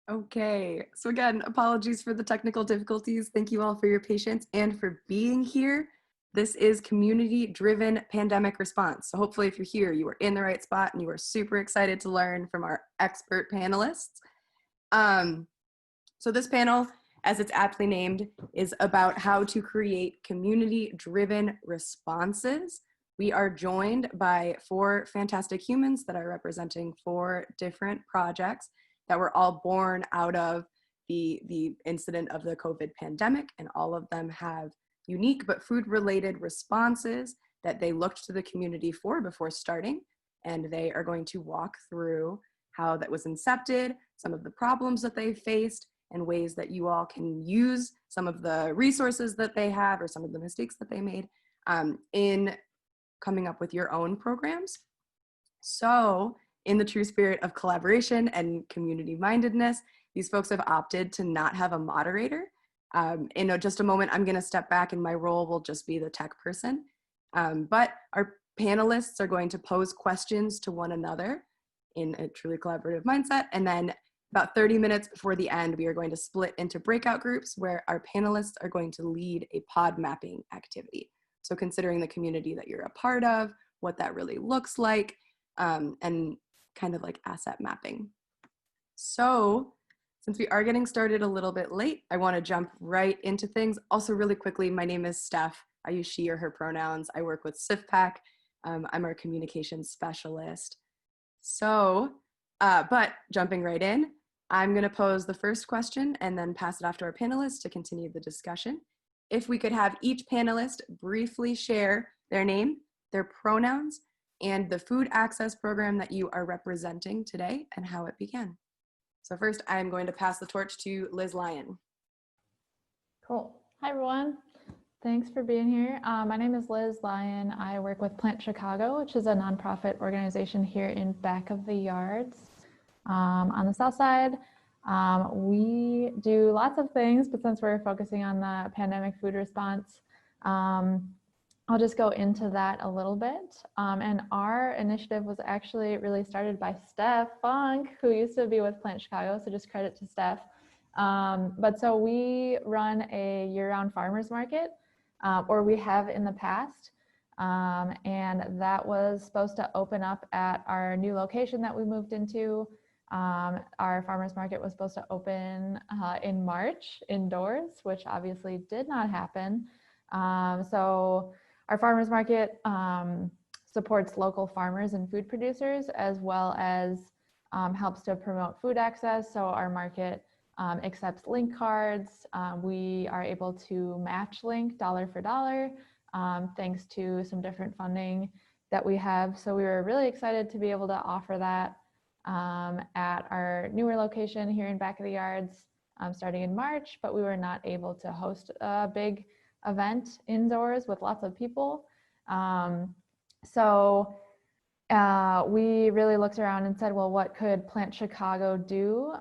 Okay, so again, apologies for the technical difficulties. Thank you all for your patience and for being here. This is community-driven pandemic response. So hopefully if you're here, you are in the right spot and you are super excited to learn from our expert panelists. So this panel, as it's aptly named, is about how to create community-driven responses. We are joined by 4 fantastic humans that are representing 4 different projects that were all born out of the incident of the COVID pandemic, and all of them have unique but food-related responses that they looked to the community for before starting, and they are going to walk through how that was incepted, some of the problems that they faced, and ways that you all can use some of the resources that they have or some of the mistakes that they made in coming up with your own programs. So in the true spirit of collaboration and community-mindedness, these folks have opted to not have a moderator. In just a moment, I'm gonna step back and my role will just be the tech person. But our panelists are going to pose questions to one another in a truly collaborative mindset. And then about 30 minutes before the end, we are going to split into breakout groups where our panelists are going to lead a pod mapping activity. So considering the community that you're a part of, what that really looks like, and kind of like asset mapping. So since we are getting started a little bit late, I want to jump right into things. Also really quickly, my name is Steph. I use she or her pronouns. I work with SIFPAC. I'm our communications specialist. So, but jumping right in, I'm going to pose the first question and then pass it off to our panelists to continue the discussion. If we could have each panelist briefly share their name, their pronouns, and the food access program that you are representing today and how it began. So first, I'm going to pass the torch to Liz Lyon. Cool. Hi, everyone. Thanks for being here. My name is Liz Lyon. I work with Plant Chicago, which is a nonprofit organization here in Back of the Yards on the south side. We do lots of things, but since we're focusing on the pandemic food response, I'll just go into that a little bit. And our initiative was actually really started by Steph Funk, who used to be with Plant Chicago, so just credit to Steph. But so we run a year-round farmers market, or we have in the past. And that was supposed to open up at our new location that we moved into. Our farmers market was supposed to open in March indoors, which obviously did not happen. So our farmers market supports local farmers and food producers, as well as helps to promote food access. So our market accepts link cards. We are able to match link dollar for dollar, thanks to some different funding that we have. So we were really excited to be able to offer that at our newer location here in Back of the Yards starting in March, but we were not able to host a big event indoors with lots of people. So we really looked around and said, well, what could Plant Chicago do?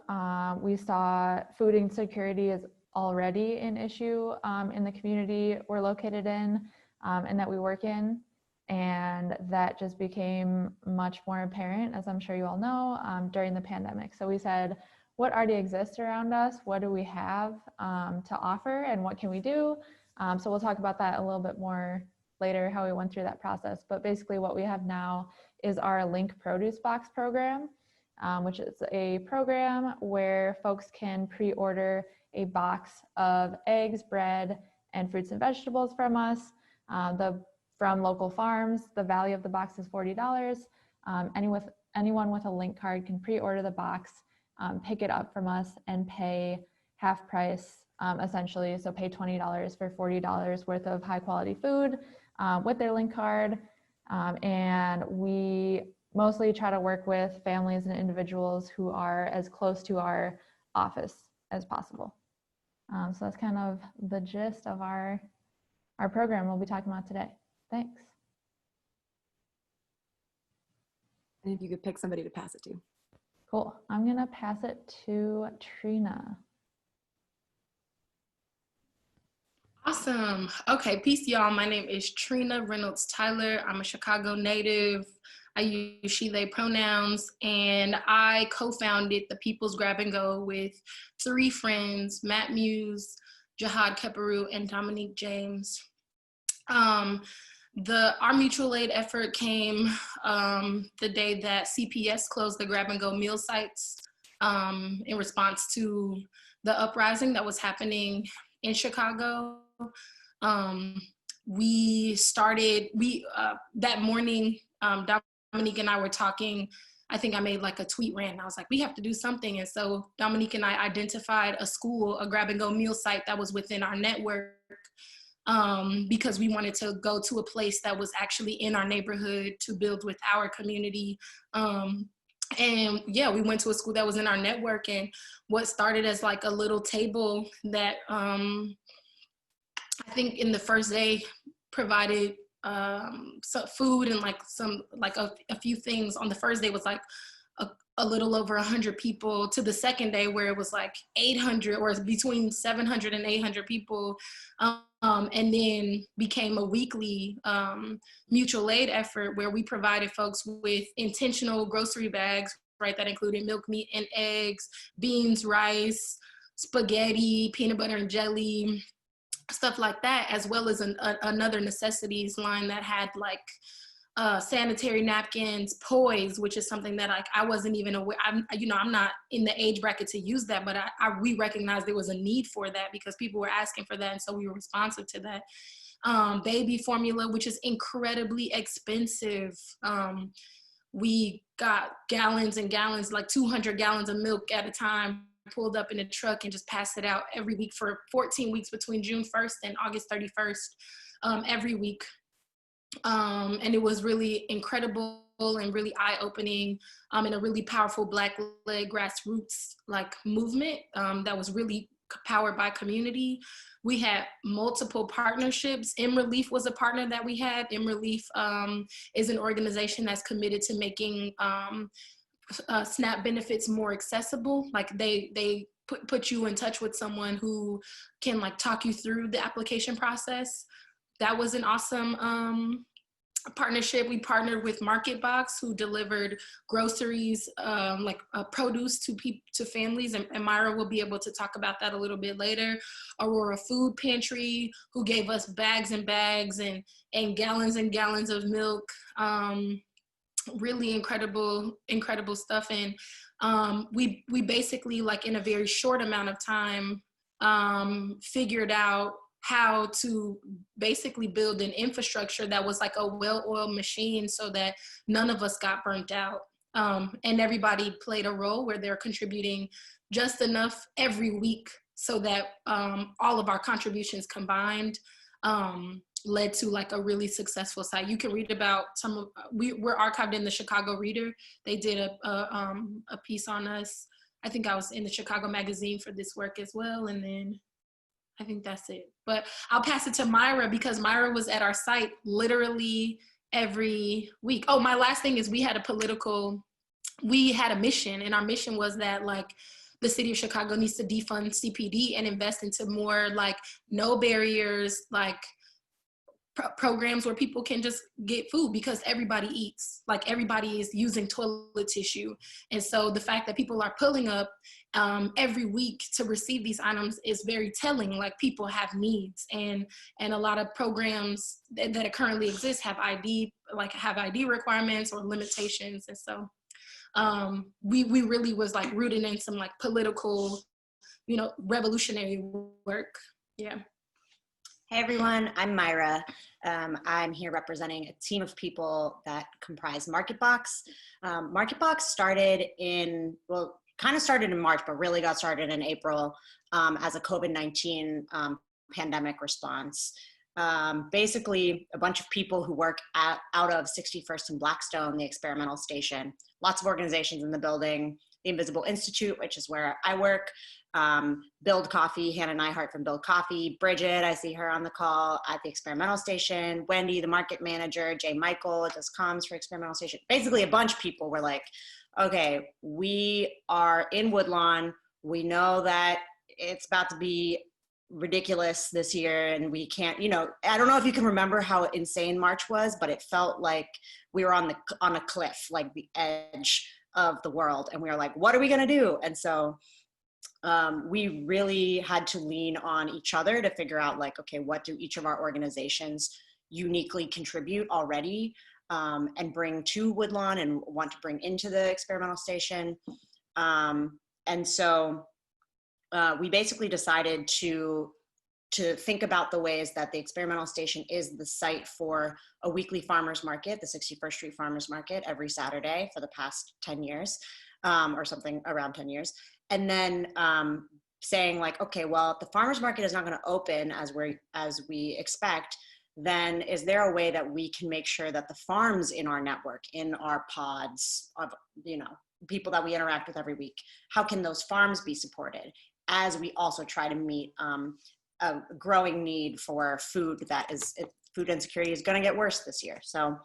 We saw food insecurity is already an issue in the community we're located in and that we work in. And that just became much more apparent, as I'm sure you all know, during the pandemic. So we said, what already exists around us? What do we have to offer and what can we do? So we'll talk about that a little bit more later, how we went through that process. But basically what we have now is our Link Produce Box program, which is a program where folks can pre-order a box of eggs, bread, and fruits and vegetables from us. From local farms. The value of the box is $40. Anyone with a link card can pre-order the box, pick it up from us, and pay half price, essentially. So pay $20 for $40 worth of high quality food with their link card. And we mostly try to work with families and individuals who are as close to our office as possible. So that's kind of the gist of our program we'll be talking about today. Thanks. And if you could pick somebody to pass it to. Cool. I'm going to pass it to Trina. Awesome. Okay, peace, y'all. My name is Trina Reynolds Tyler. I'm a Chicago native. I use she, they pronouns, and I co-founded the People's Grab and Go with 3 friends, Matt Muse, Jihad Keparu, and Dominique James. Our mutual aid effort came the day that CPS closed the grab and go meal sites in response to the uprising that was happening in Chicago. That morning, Dominique and I were talking. I think I made like a tweet rant. I was like, we have to do something. And so Dominique and I identified a school, a grab and go meal site that was within our network, because we wanted to go to a place that was actually in our neighborhood to build with our community. And yeah, we went to a school that was in our network, and what started as like a little table that I think in the first day provided some food and like a few things on the first day was like a little over 100 people, to the second day where it was like 800 or between 700 and 800 people. And then became a weekly mutual aid effort where we provided folks with intentional grocery bags, right? That included milk, meat, and eggs, beans, rice, spaghetti, peanut butter and jelly, stuff like that, as well as another necessities line that had like sanitary napkins, poise, which is something that like I wasn't even aware. I'm not in the age bracket to use that, but we recognized there was a need for that because people were asking for that, and so we were responsive to that. Baby formula, which is incredibly expensive. We got gallons and gallons, like 200 gallons of milk at a time, pulled up in a truck and just passed it out every week for 14 weeks between June 1st and August 31st, every week. And it was really incredible and really eye-opening, and a really powerful Black-led grassroots like movement that was really powered by community. We had multiple partnerships. M Relief was a partner that we had. M Relief is an organization that's committed to making SNAP benefits more accessible. Like they put you in touch with someone who can like talk you through the application process. That was an awesome partnership. We partnered with MarketBox, who delivered groceries, like produce to families, and Myra will be able to talk about that a little bit later. Aurora Food Pantry, who gave us bags and bags and gallons of milk. Really incredible stuff. And we basically, like in a very short amount of time, figured out how to basically build an infrastructure that was like a well-oiled machine so that none of us got burnt out. And everybody played a role where they're contributing just enough every week so that all of our contributions combined led to like a really successful site. You can read about we're archived in the Chicago Reader. They did a piece on us. I think I was in the Chicago Magazine for this work as well. And then I think that's it. But I'll pass it to Myra because Myra was at our site literally every week. Oh, my last thing is we had a mission, and our mission was that like the city of Chicago needs to defund CPD and invest into more like no barriers, like programs where people can just get food because everybody eats, like everybody is using toilet tissue. And so the fact that people are pulling up every week to receive these items is very telling. Like people have needs, and a lot of programs that currently exist have ID requirements or limitations. And so we really was like rooted in some like political, revolutionary work. Yeah. Hey everyone, I'm Myra. I'm here representing a team of people that comprise MarketBox. MarketBox started in March, but really got started in April as a COVID-19 pandemic response. Basically, a bunch of people who work out of 61st and Blackstone, the experimental station, lots of organizations in the building, the Invisible Institute, which is where I work, Build Coffee, Hannah Neihart from Build Coffee, Bridget, I see her on the call at the experimental station, Wendy, the market manager, Jay Michael does comms for experimental station. Basically a bunch of people were like, okay, we are in Woodlawn. We know that it's about to be ridiculous this year, and we can't, I don't know if you can remember how insane March was, but it felt like we were on a cliff, like the edge of the world, and we were like, what are we going to do? And so we really had to lean on each other to figure out, like, okay, what do each of our organizations uniquely contribute already, and bring to Woodlawn and want to bring into the experimental station. And so we basically decided to think about the ways that the experimental station is the site for a weekly farmers market, the 61st Street Farmers Market, every Saturday for the past 10 years, or something around 10 years. And then saying, like, okay, well, if the farmers market is not going to open as we expect, then is there a way that we can make sure that the farms in our network, in our pods of, people that we interact with every week, how can those farms be supported as we also try to meet a growing need for food food insecurity is going to get worse this year. So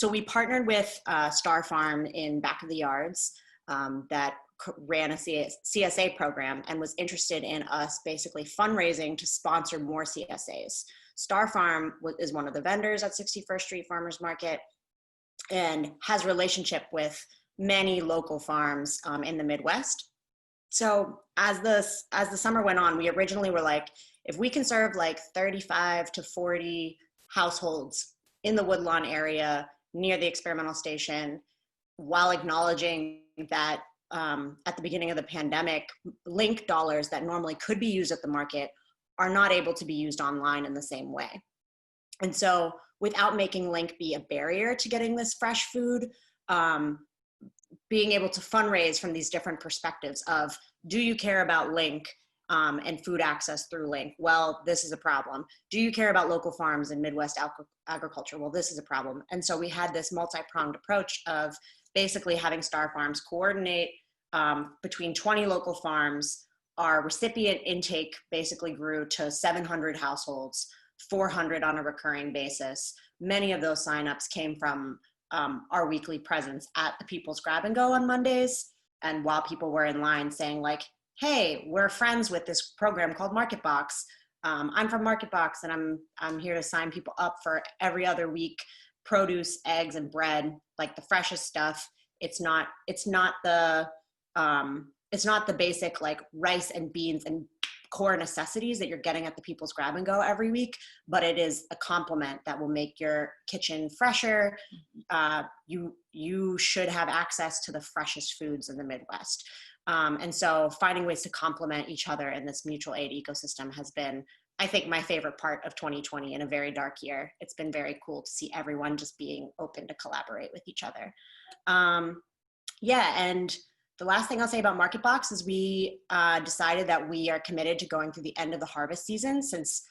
we partnered with Star Farm in Back of the Yards that ran a CSA program and was interested in us basically fundraising to sponsor more CSAs. Star Farm is one of the vendors at 61st Street Farmers Market and has relationship with many local farms in the Midwest. So as the summer went on, we originally were like, if we can serve like 35 to 40 households in the Woodlawn area near the experimental station, while acknowledging that at the beginning of the pandemic, link dollars that normally could be used at the market are not able to be used online in the same way. And so without making link be a barrier to getting this fresh food, being able to fundraise from these different perspectives of, do you care about link and food access through link? Well, this is a problem. Do you care about local farms and Midwest agriculture? Well, this is a problem. And so we had this multi-pronged approach of basically having Star Farms coordinate between 20 local farms. Our recipient intake basically grew to 700 households, 400 on a recurring basis. Many of those signups came from our weekly presence at the People's Grab and Go on Mondays. And while people were in line saying, like, hey, we're friends with this program called MarketBox. I'm from MarketBox, and I'm here to sign people up for every other week produce, eggs, and bread, like the freshest stuff. It's not the basic like rice and beans and core necessities that you're getting at the People's Grab and Go every week, but it is a complement that will make your kitchen fresher. You should have access to the freshest foods in the Midwest. And so finding ways to complement each other in this mutual aid ecosystem has been, I think, my favorite part of 2020 in a very dark year. It's been very cool to see everyone just being open to collaborate with each other. And the last thing I'll say about MarketBox is we decided that we are committed to going through the end of the harvest season, since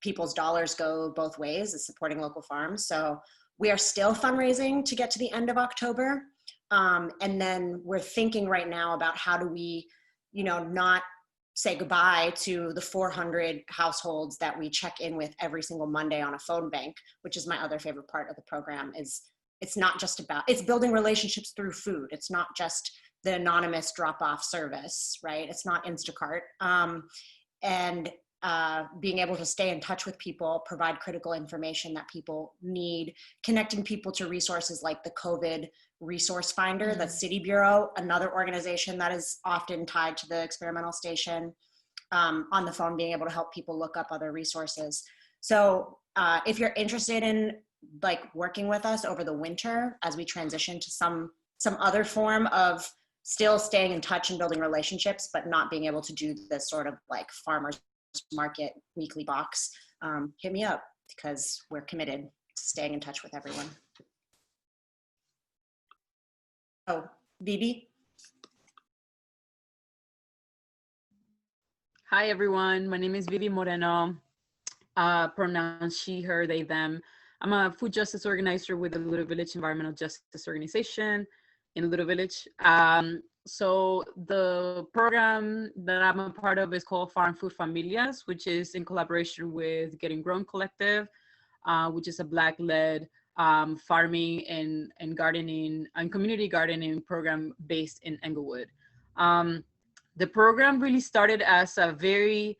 people's dollars go both ways, is supporting local farms. So we are still fundraising to get to the end of October. And then we're thinking right now about how do we, not say goodbye to the 400 households that we check in with every single Monday on a phone bank, which is my other favorite part of the program. It's not just about, it's building relationships through food. It's not just the anonymous drop-off service, right? It's not Instacart. Being able to stay in touch with people, provide critical information that people need, connecting people to resources like the COVID Resource Finder, the City Bureau, another organization that is often tied to the experimental station, on the phone, being able to help people look up other resources. So if you're interested in like working with us over the winter as we transition to some other form of still staying in touch and building relationships, but not being able to do this sort of like farmers market weekly box, hit me up, because we're committed to staying in touch with everyone. Oh, Vivi? Hi, everyone. My name is Vivi Moreno. Pronouns she, her, they, them. I'm a food justice organizer with the Little Village Environmental Justice Organization in Little Village. So the program that I'm a part of is called Farm Food Familias, which is in collaboration with Getting Grown Collective, which is a Black-led farming and gardening and community gardening program based in Englewood. The program really started as a very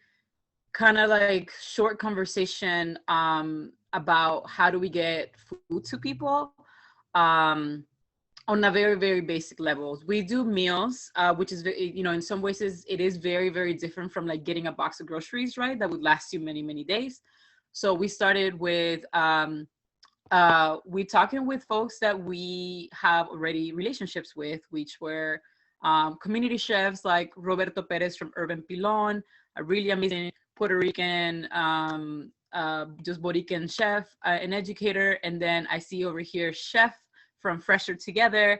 kind of like short conversation about how do we get food to people um, on a very, very basic levels. We do meals, which is, in some ways it is very, very different from like getting a box of groceries, right? That would last you many, many days. So we started with, we talking with folks that we have already relationships with, which were community chefs like Roberto Perez from Urban Pilon, a really amazing Puerto Rican, just Borican chef, an educator. And then I see over here chef from Fresher Together,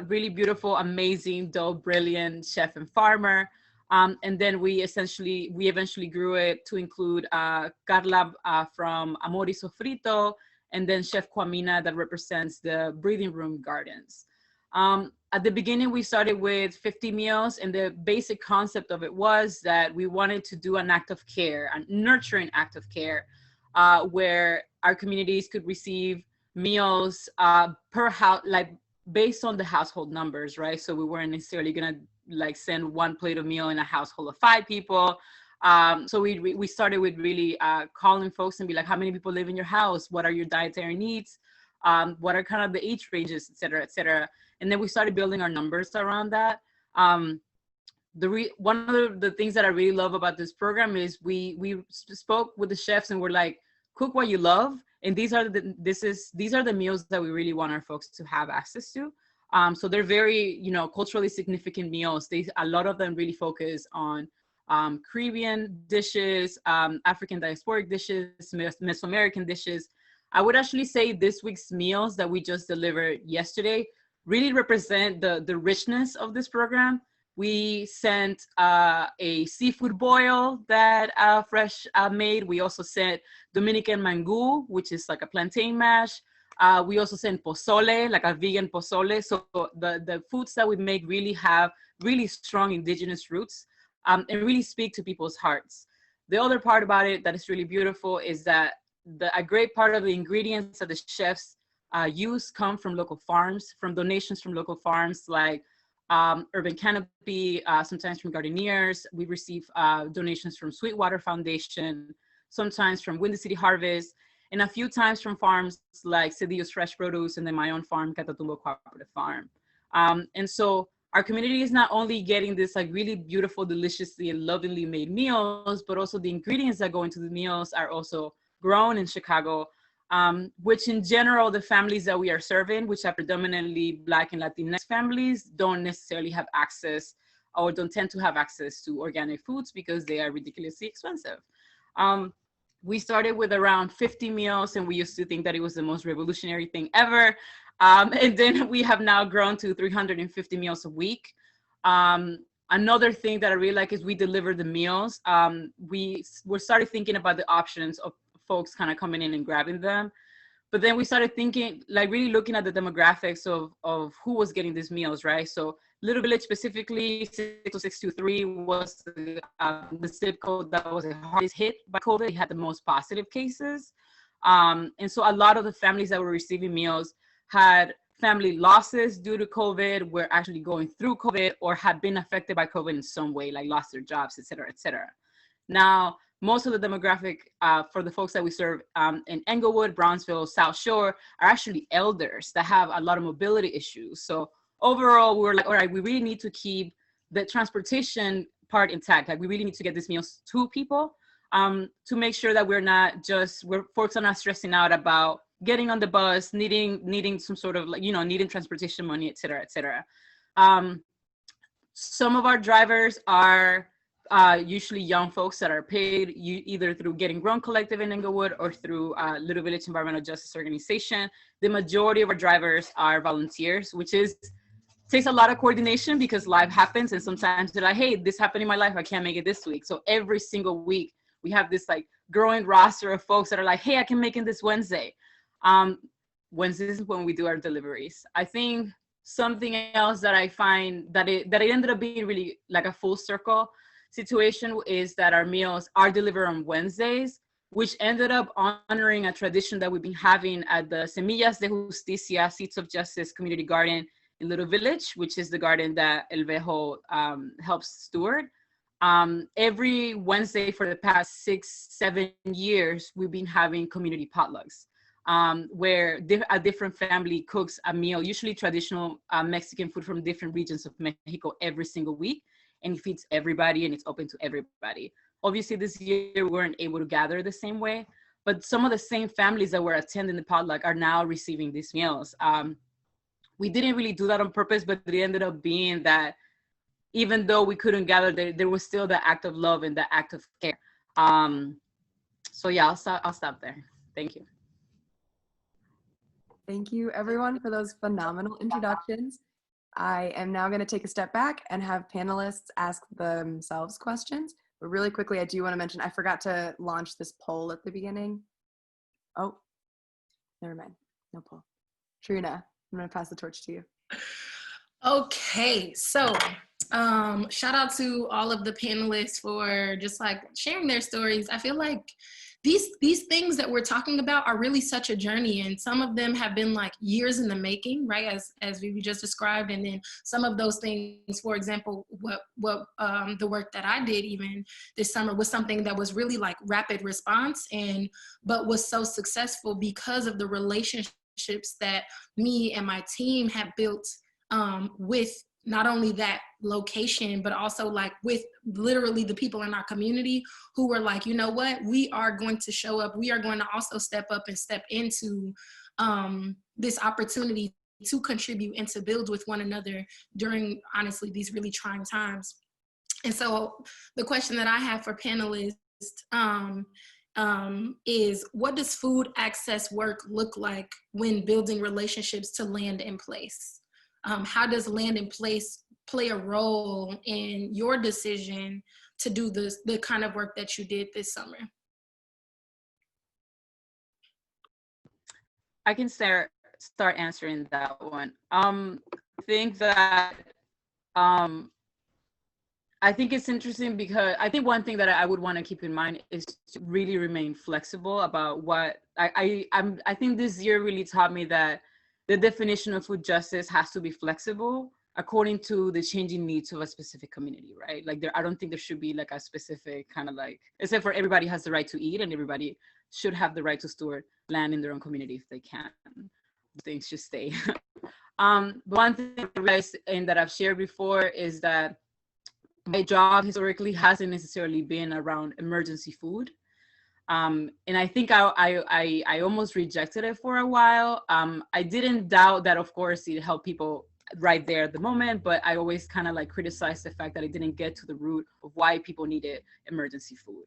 really beautiful, amazing, dope, brilliant chef and farmer. And then we eventually grew it to include Carla from Amor y Sofrito, and then Chef Kwamina that represents the Breathing Room Gardens. At the beginning, we started with 50 meals, and the basic concept of it was that we wanted to do an act of care, a nurturing act of care, where our communities could receive meals per house, like based on the household numbers, right? So we weren't necessarily gonna like send one plate of meal in a household of 5 people. So we started with really calling folks and be like, how many people live in your house? What are your dietary needs? What are kind of the age ranges, et cetera, et cetera. And then we started building our numbers around that. One of the things that I really love about this program is we spoke with the chefs and we're like, cook what you love. And these are the meals that we really want our folks to have access to. So they're very, culturally significant meals. A lot of them really focus on Caribbean dishes, African diasporic dishes, Mesoamerican dishes. I would actually say this week's meals that we just delivered yesterday really represent the richness of this program. We sent a seafood boil that Fresh made. We also sent Dominican mango, which is like a plantain mash. We also sent pozole, like a vegan pozole. So the foods that we make really have really strong indigenous roots and really speak to people's hearts. The other part about it that is really beautiful is that a great part of the ingredients that the chefs use come from local farms, from donations from local farms like Urban Canopy, sometimes from Gardeneers. We receive donations from Sweetwater Foundation, sometimes from Windy City Harvest, and a few times from farms like Cedillo's Fresh Produce and then my own farm, Catatumbo Cooperative Farm. And so our community is not only getting this like really beautiful, deliciously and lovingly made meals, but also the ingredients that go into the meals are also grown in Chicago, which in general, the families that we are serving, which are predominantly Black and Latinx families, don't necessarily have access or don't tend to have access to organic foods because they are ridiculously expensive. We started with around 50 meals and we used to think that it was the most revolutionary thing ever. And then we have now grown to 350 meals a week. Another thing that I really like is we deliver the meals. We started thinking about the options of folks kind of coming in and grabbing them. But then we started thinking, like really looking at the demographics of who was getting these meals, right? So Little Village specifically, 60623 was the zip code that was the hardest hit by COVID. It had the most positive cases. And so a lot of the families that were receiving meals had family losses due to COVID, were actually going through COVID or had been affected by COVID in some way, like lost their jobs, et cetera, et cetera. Now, most of the demographic for the folks that we serve in Englewood, Brownsville, South Shore are actually elders that have a lot of mobility issues. So overall, we were like, all right, we really need to keep the transportation part intact. Like we really need to get these meals to people to make sure that folks are not stressing out about getting on the bus, needing some sort of like, needing transportation money, et cetera, et cetera. Some of our drivers are usually young folks that are paid either through Getting Grown Collective in Englewood or through Little Village Environmental Justice Organization. The majority of our drivers are volunteers, which takes a lot of coordination because life happens and sometimes they're like, hey, this happened in my life, I can't make it this week. So every single week we have this like growing roster of folks that are like, hey, I can make it this Wednesday. Wednesdays is when we do our deliveries. I think something else that I find that it ended up being really like a full circle situation is that our meals are delivered on Wednesdays, which ended up honoring a tradition that we've been having at the Semillas de Justicia, Seeds of Justice Community Garden in Little Village, which is the garden that El Vejo helps steward. Every Wednesday for the past 6-7 years, we've been having community potlucks, where a different family cooks a meal, usually traditional Mexican food from different regions of Mexico every single week, and it feeds everybody and it's open to everybody. Obviously this year we weren't able to gather the same way, but some of the same families that were attending the potluck are now receiving these meals. We didn't really do that on purpose, but it ended up being that even though we couldn't gather, there was still the act of love and the act of care. So yeah, I'll stop there. Thank you. Thank you everyone for those phenomenal introductions. I am now going to take a step back and have panelists ask themselves questions. But really quickly, I do want to mention, I forgot to launch this poll at the beginning. Oh, never mind. No poll. Trina, I'm going to pass the torch to you. Okay, so shout out to all of the panelists for just like sharing their stories. I feel like these things that we're talking about are really such a journey, and some of them have been like years in the making, right? As we just described, and then some of those things, for example, what the work that I did even this summer was something that was really like rapid response, but was so successful because of the relationships that me and my team have built with not only that location, but also like with literally the people in our community who were like, you know what, we are going to show up. We are going to also step up and step into this opportunity to contribute and to build with one another during, honestly, these really trying times. And so the question that I have for panelists is, what does food access work look like when building relationships to land in place? How does land in place play a role in your decision to do the kind of work that you did this summer? I can start answering that one. I think that I think it's interesting because I think one thing that I would want to keep in mind is to really remain flexible about what I think this year really taught me that the definition of food justice has to be flexible according to the changing needs of a specific community, right? Like I don't think there should be like a specific kind of like, except for everybody has the right to eat and everybody should have the right to steward land in their own community if they can. Things should stay. One thing I realized and that I've shared before is that my job historically hasn't necessarily been around emergency food. And I think I almost rejected it for a while. I didn't doubt that, of course, it helped people right there at the moment, but I always kind of like criticized the fact that it didn't get to the root of why people needed emergency food,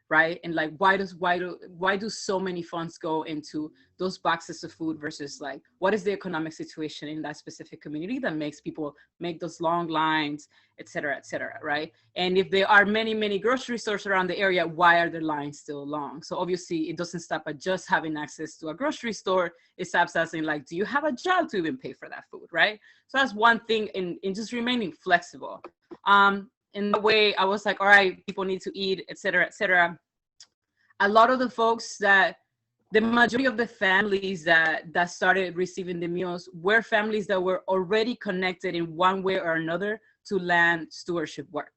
right? And like, why do so many funds go into those boxes of food versus like, what is the economic situation in that specific community that makes people make those long lines, et cetera, right? And if there are many, many grocery stores around the area, why are the lines still long? So obviously it doesn't stop at just having access to a grocery store. It stops asking like, do you have a job to even pay for that food, right? So that's one thing in just remaining flexible. In the way I was like, all right, people need to eat, et cetera. A lot of the folks the majority of the families that started receiving the meals were families that were already connected in one way or another to land stewardship work,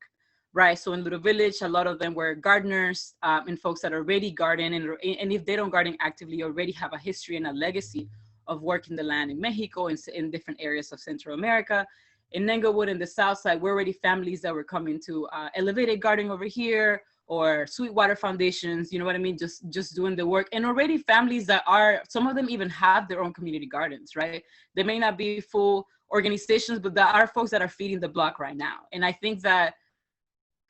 right? So in Little Village, a lot of them were gardeners and folks that already garden, and if they don't garden actively, already have a history and a legacy of working the land in Mexico and in different areas of Central America. In Englewood in the South Side, were already families that were coming to elevated gardening over here, or Sweetwater Foundations, you know what I mean? Just doing the work. And already families that some of them even have their own community gardens, right? They may not be full organizations, but there are folks that are feeding the block right now. And I think that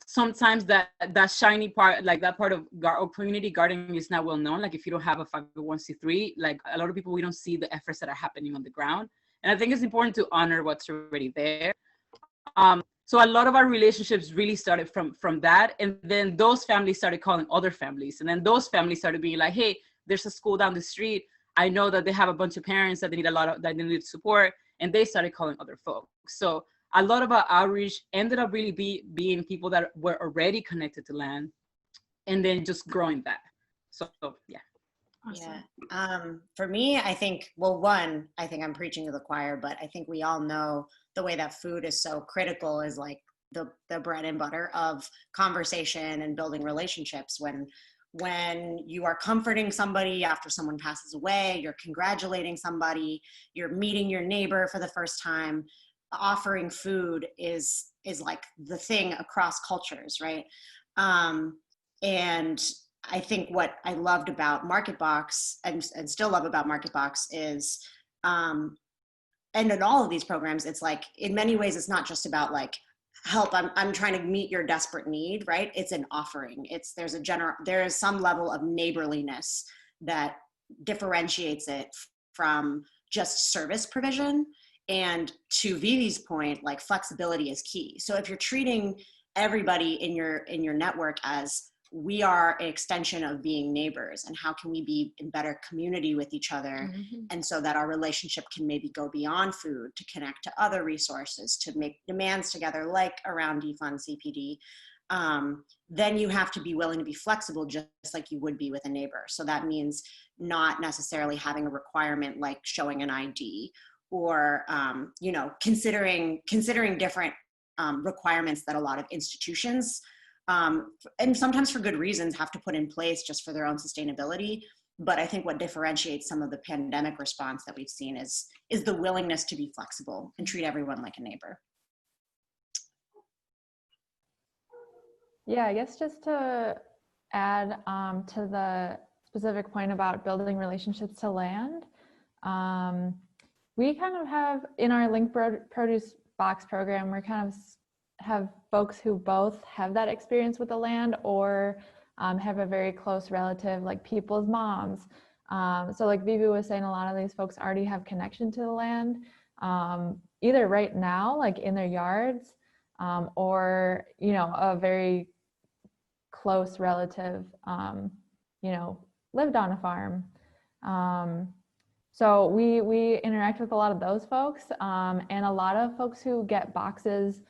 sometimes that shiny part, like that part of community gardening is not well known. Like if you don't have a 501c3, like a lot of people, we don't see the efforts that are happening on the ground. And I think it's important to honor what's already there. So a lot of our relationships really started from that. And then those families started calling other families. And then those families started being like, hey, there's a school down the street. I know that they have a bunch of parents that they need that they need support. And they started calling other folks. So a lot of our outreach ended up really being people that were already connected to land and then just growing that. So yeah. Awesome. Yeah. For me, I think, well, one, I think I'm preaching to the choir, but I think we all know the way that food is so critical is like the bread and butter of conversation and building relationships. When you are comforting somebody after someone passes away, you're congratulating somebody, you're meeting your neighbor for the first time, offering food is like the thing across cultures, right? And I think what I loved about MarketBox and still love about MarketBox is, and in all of these programs, it's like, in many ways, it's not just about like, help, I'm trying to meet your desperate need, right? It's an offering. There is some level of neighborliness that differentiates it from just service provision. And to Vivi's point, like flexibility is key. So if you're treating everybody in your network as, we are an extension of being neighbors, and how can we be in better community with each other, and so that our relationship can maybe go beyond food to connect to other resources, to make demands together, like around defund CPD, then you have to be willing to be flexible, just like you would be with a neighbor. So that means not necessarily having a requirement like showing an ID, or considering different requirements that a lot of institutions, and sometimes for good reasons, have to put in place just for their own sustainability. But I think what differentiates some of the pandemic response that we've seen is the willingness to be flexible and treat everyone like a neighbor. Yeah, I guess just to add to the specific point about building relationships to land, we kind of have in our Link Produce Box program, we're kind of have folks who both have that experience with the land, or have a very close relative, like people's moms. So like Vivi was saying, a lot of these folks already have connection to the land, either right now, like in their yards, or, a very close relative, lived on a farm. So we interact with a lot of those folks, and a lot of folks who get boxes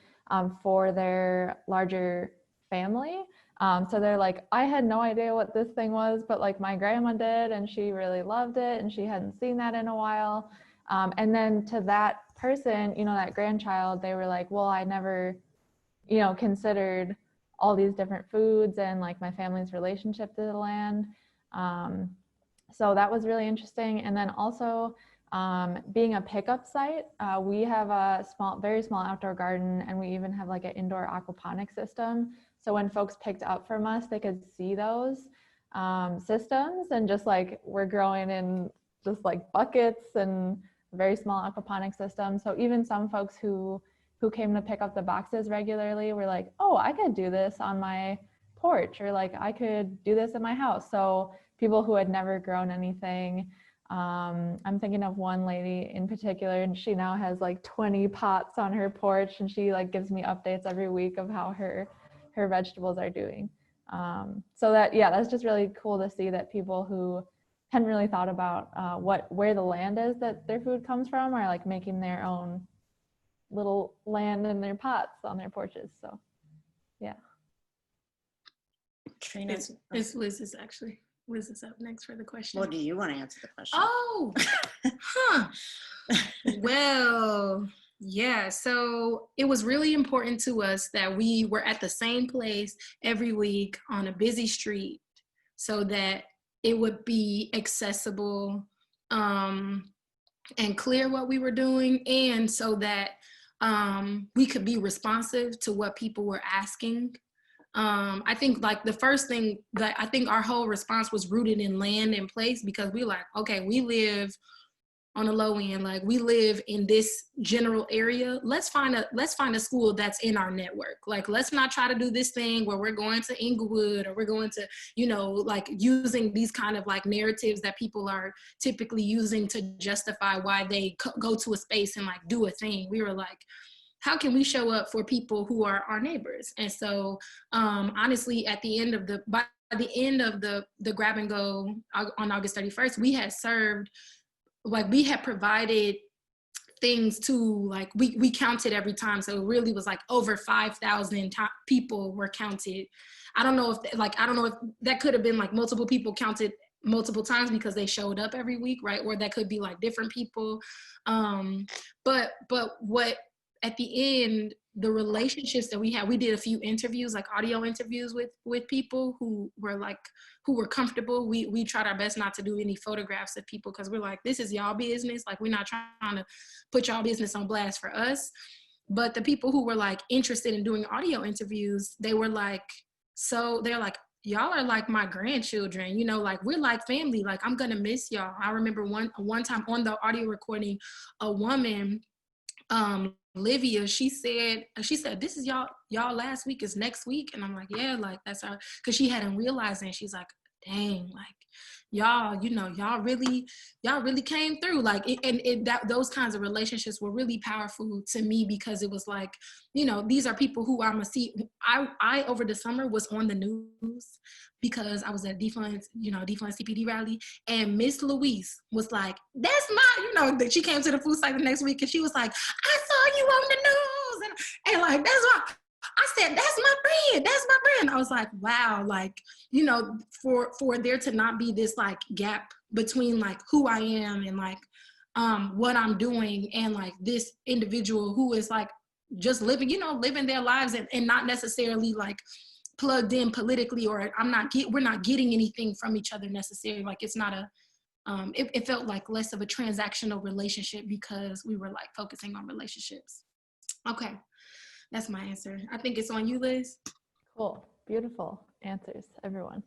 for their larger family. So they're like, I had no idea what this thing was, but like my grandma did, and she really loved it, and she hadn't seen that in a while. And then to that person, that grandchild, they were like, well, I never, considered all these different foods and like my family's relationship to the land. So that was really interesting. And then also, being a pickup site, we have a very small outdoor garden, and we even have like an indoor aquaponics system. So when folks picked up from us, they could see those systems, and just like we're growing in just like buckets and very small aquaponics system. So even some folks who came to pick up the boxes regularly were like, oh, I could do this on my porch, or like I could do this in my house. So people who had never grown anything. I'm thinking of one lady in particular, and she now has like 20 pots on her porch, and she like gives me updates every week of how her vegetables are doing. So that's just really cool to see that people who hadn't really thought about where the land is that their food comes from are like making their own little land in their pots on their porches. So yeah. Trina, It's Liz's actually. Liz is up next for the question. Well, do you want to answer the question? Oh, Well, yeah. So it was really important to us that we were at the same place every week on a busy street, so that it would be accessible and clear what we were doing, and so that we could be responsive to what people were asking. I think like the first thing that I think our whole response was rooted in land and place, because we like, okay, we live on a low end, like we live in this general area. Let's find a school that's in our network. Like, let's not try to do this thing where we're going to Inglewood, or we're going to, like using these kind of like narratives that people are typically using to justify why they go to a space and like do a thing. We were like, how can we show up for people who are our neighbors? And so honestly, by the end of the grab and go on August 31st, we had served, like we had provided things to, like we counted every time. So it really was like over 5,000 people were counted. I don't know if that could have been like multiple people counted multiple times because they showed up every week, right? Or that could be like different people. But what at the end, the relationships that we had, we did a few interviews, like audio interviews with people who were comfortable. We tried our best not to do any photographs of people because we're like, this is y'all business. Like, we're not trying to put y'all business on blast for us. But the people who were like interested in doing audio interviews, they were like, so they're like, y'all are like my grandchildren, you know, like we're like family, like I'm gonna miss y'all. I remember one time on the audio recording, a woman, Livia, she said, this is y'all last week is next week. And I'm like, yeah, like that's our, cause she hadn't realized it. And she's like, dang, like y'all, you know, y'all really came through. Like, those kinds of relationships were really powerful to me because it was like, you know, these are people who I'm gonna see. I over the summer was on the news because I was at defund CPD rally, and Miss Louise was like, that's my, you know, that she came to the food site the next week and she was like, I saw you on the news, and like, that's why I said, that's my friend. I was like, wow, like, you know, for there to not be this like gap between like who I am and like what I'm doing and like this individual who is like just living their lives and not necessarily like plugged in politically, or we're not getting anything from each other necessarily. Like, it's not it felt like less of a transactional relationship because we were like focusing on relationships. Okay. That's my answer. I think it's on you, Liz. Cool. Beautiful answers, everyone.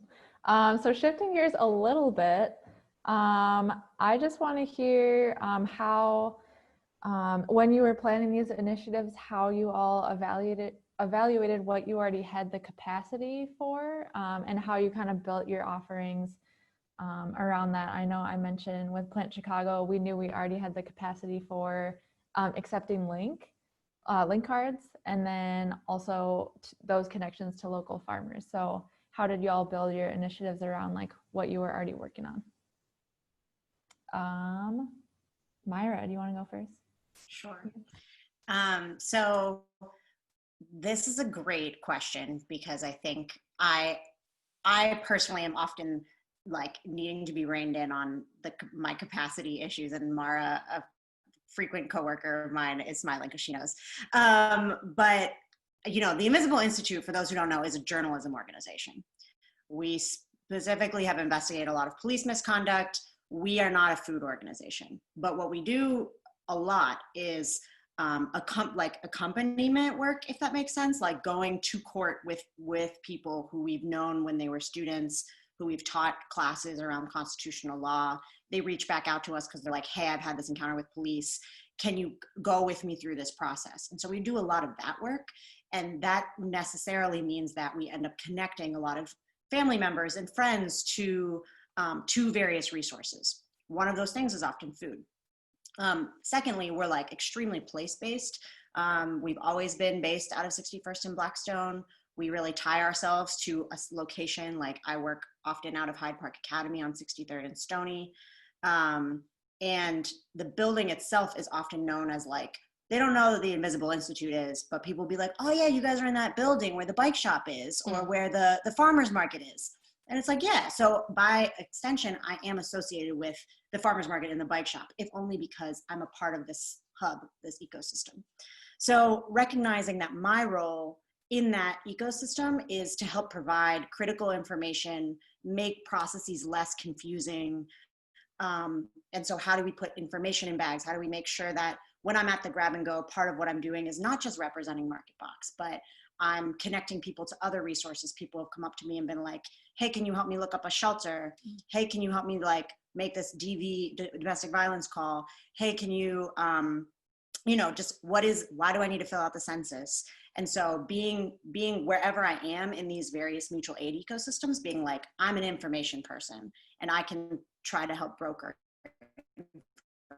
So shifting gears a little bit, I just want to hear how, when you were planning these initiatives, how you all evaluated what you already had the capacity for, and how you kind of built your offerings around that. I know I mentioned with Plant Chicago, we knew we already had the capacity for accepting link cards, and then also those connections to local farmers. So how did you all build your initiatives around like what you were already working on? Myra, do you want to go first? Sure. So this is a great question because I think I personally am often like needing to be reined in on my capacity issues, and Mara, a frequent coworker of mine, is smiling because she knows. But you know, the Invisible Institute, for those who don't know, is a journalism organization. We specifically have investigated a lot of police misconduct. We are not a food organization, but what we do a lot is accompaniment work, if that makes sense, like going to court with people who we've known when they were students, who we've taught classes around constitutional law. They reach back out to us because they're like, hey, I've had this encounter with police. Can you go with me through this process? And so we do a lot of that work. And that necessarily means that we end up connecting a lot of family members and friends to various resources. One of those things is often food. Secondly, we're like extremely place-based. We've always been based out of 61st and Blackstone. We really tie ourselves to a location. Like, I work often out of Hyde Park Academy on 63rd and Stony. And the building itself is often known as like, they don't know that the Invisible Institute is, but people be like, oh yeah, you guys are in that building where the bike shop is, or where the farmer's market is. And it's like, yeah, so by extension, I am associated with the farmer's market and the bike shop, if only because I'm a part of this hub, this ecosystem. So recognizing that my role in that ecosystem is to help provide critical information, make processes less confusing. And so how do we put information in bags? How do we make sure that when I'm at the grab and go, part of what I'm doing is not just representing MarketBox, but I'm connecting people to other resources. People have come up to me and been like, hey, can you help me look up a shelter? Hey, can you help me like make this domestic violence call? Hey, can you, just why do I need to fill out the census? And so being wherever I am in these various mutual aid ecosystems, being like, I'm an information person and I can try to help broker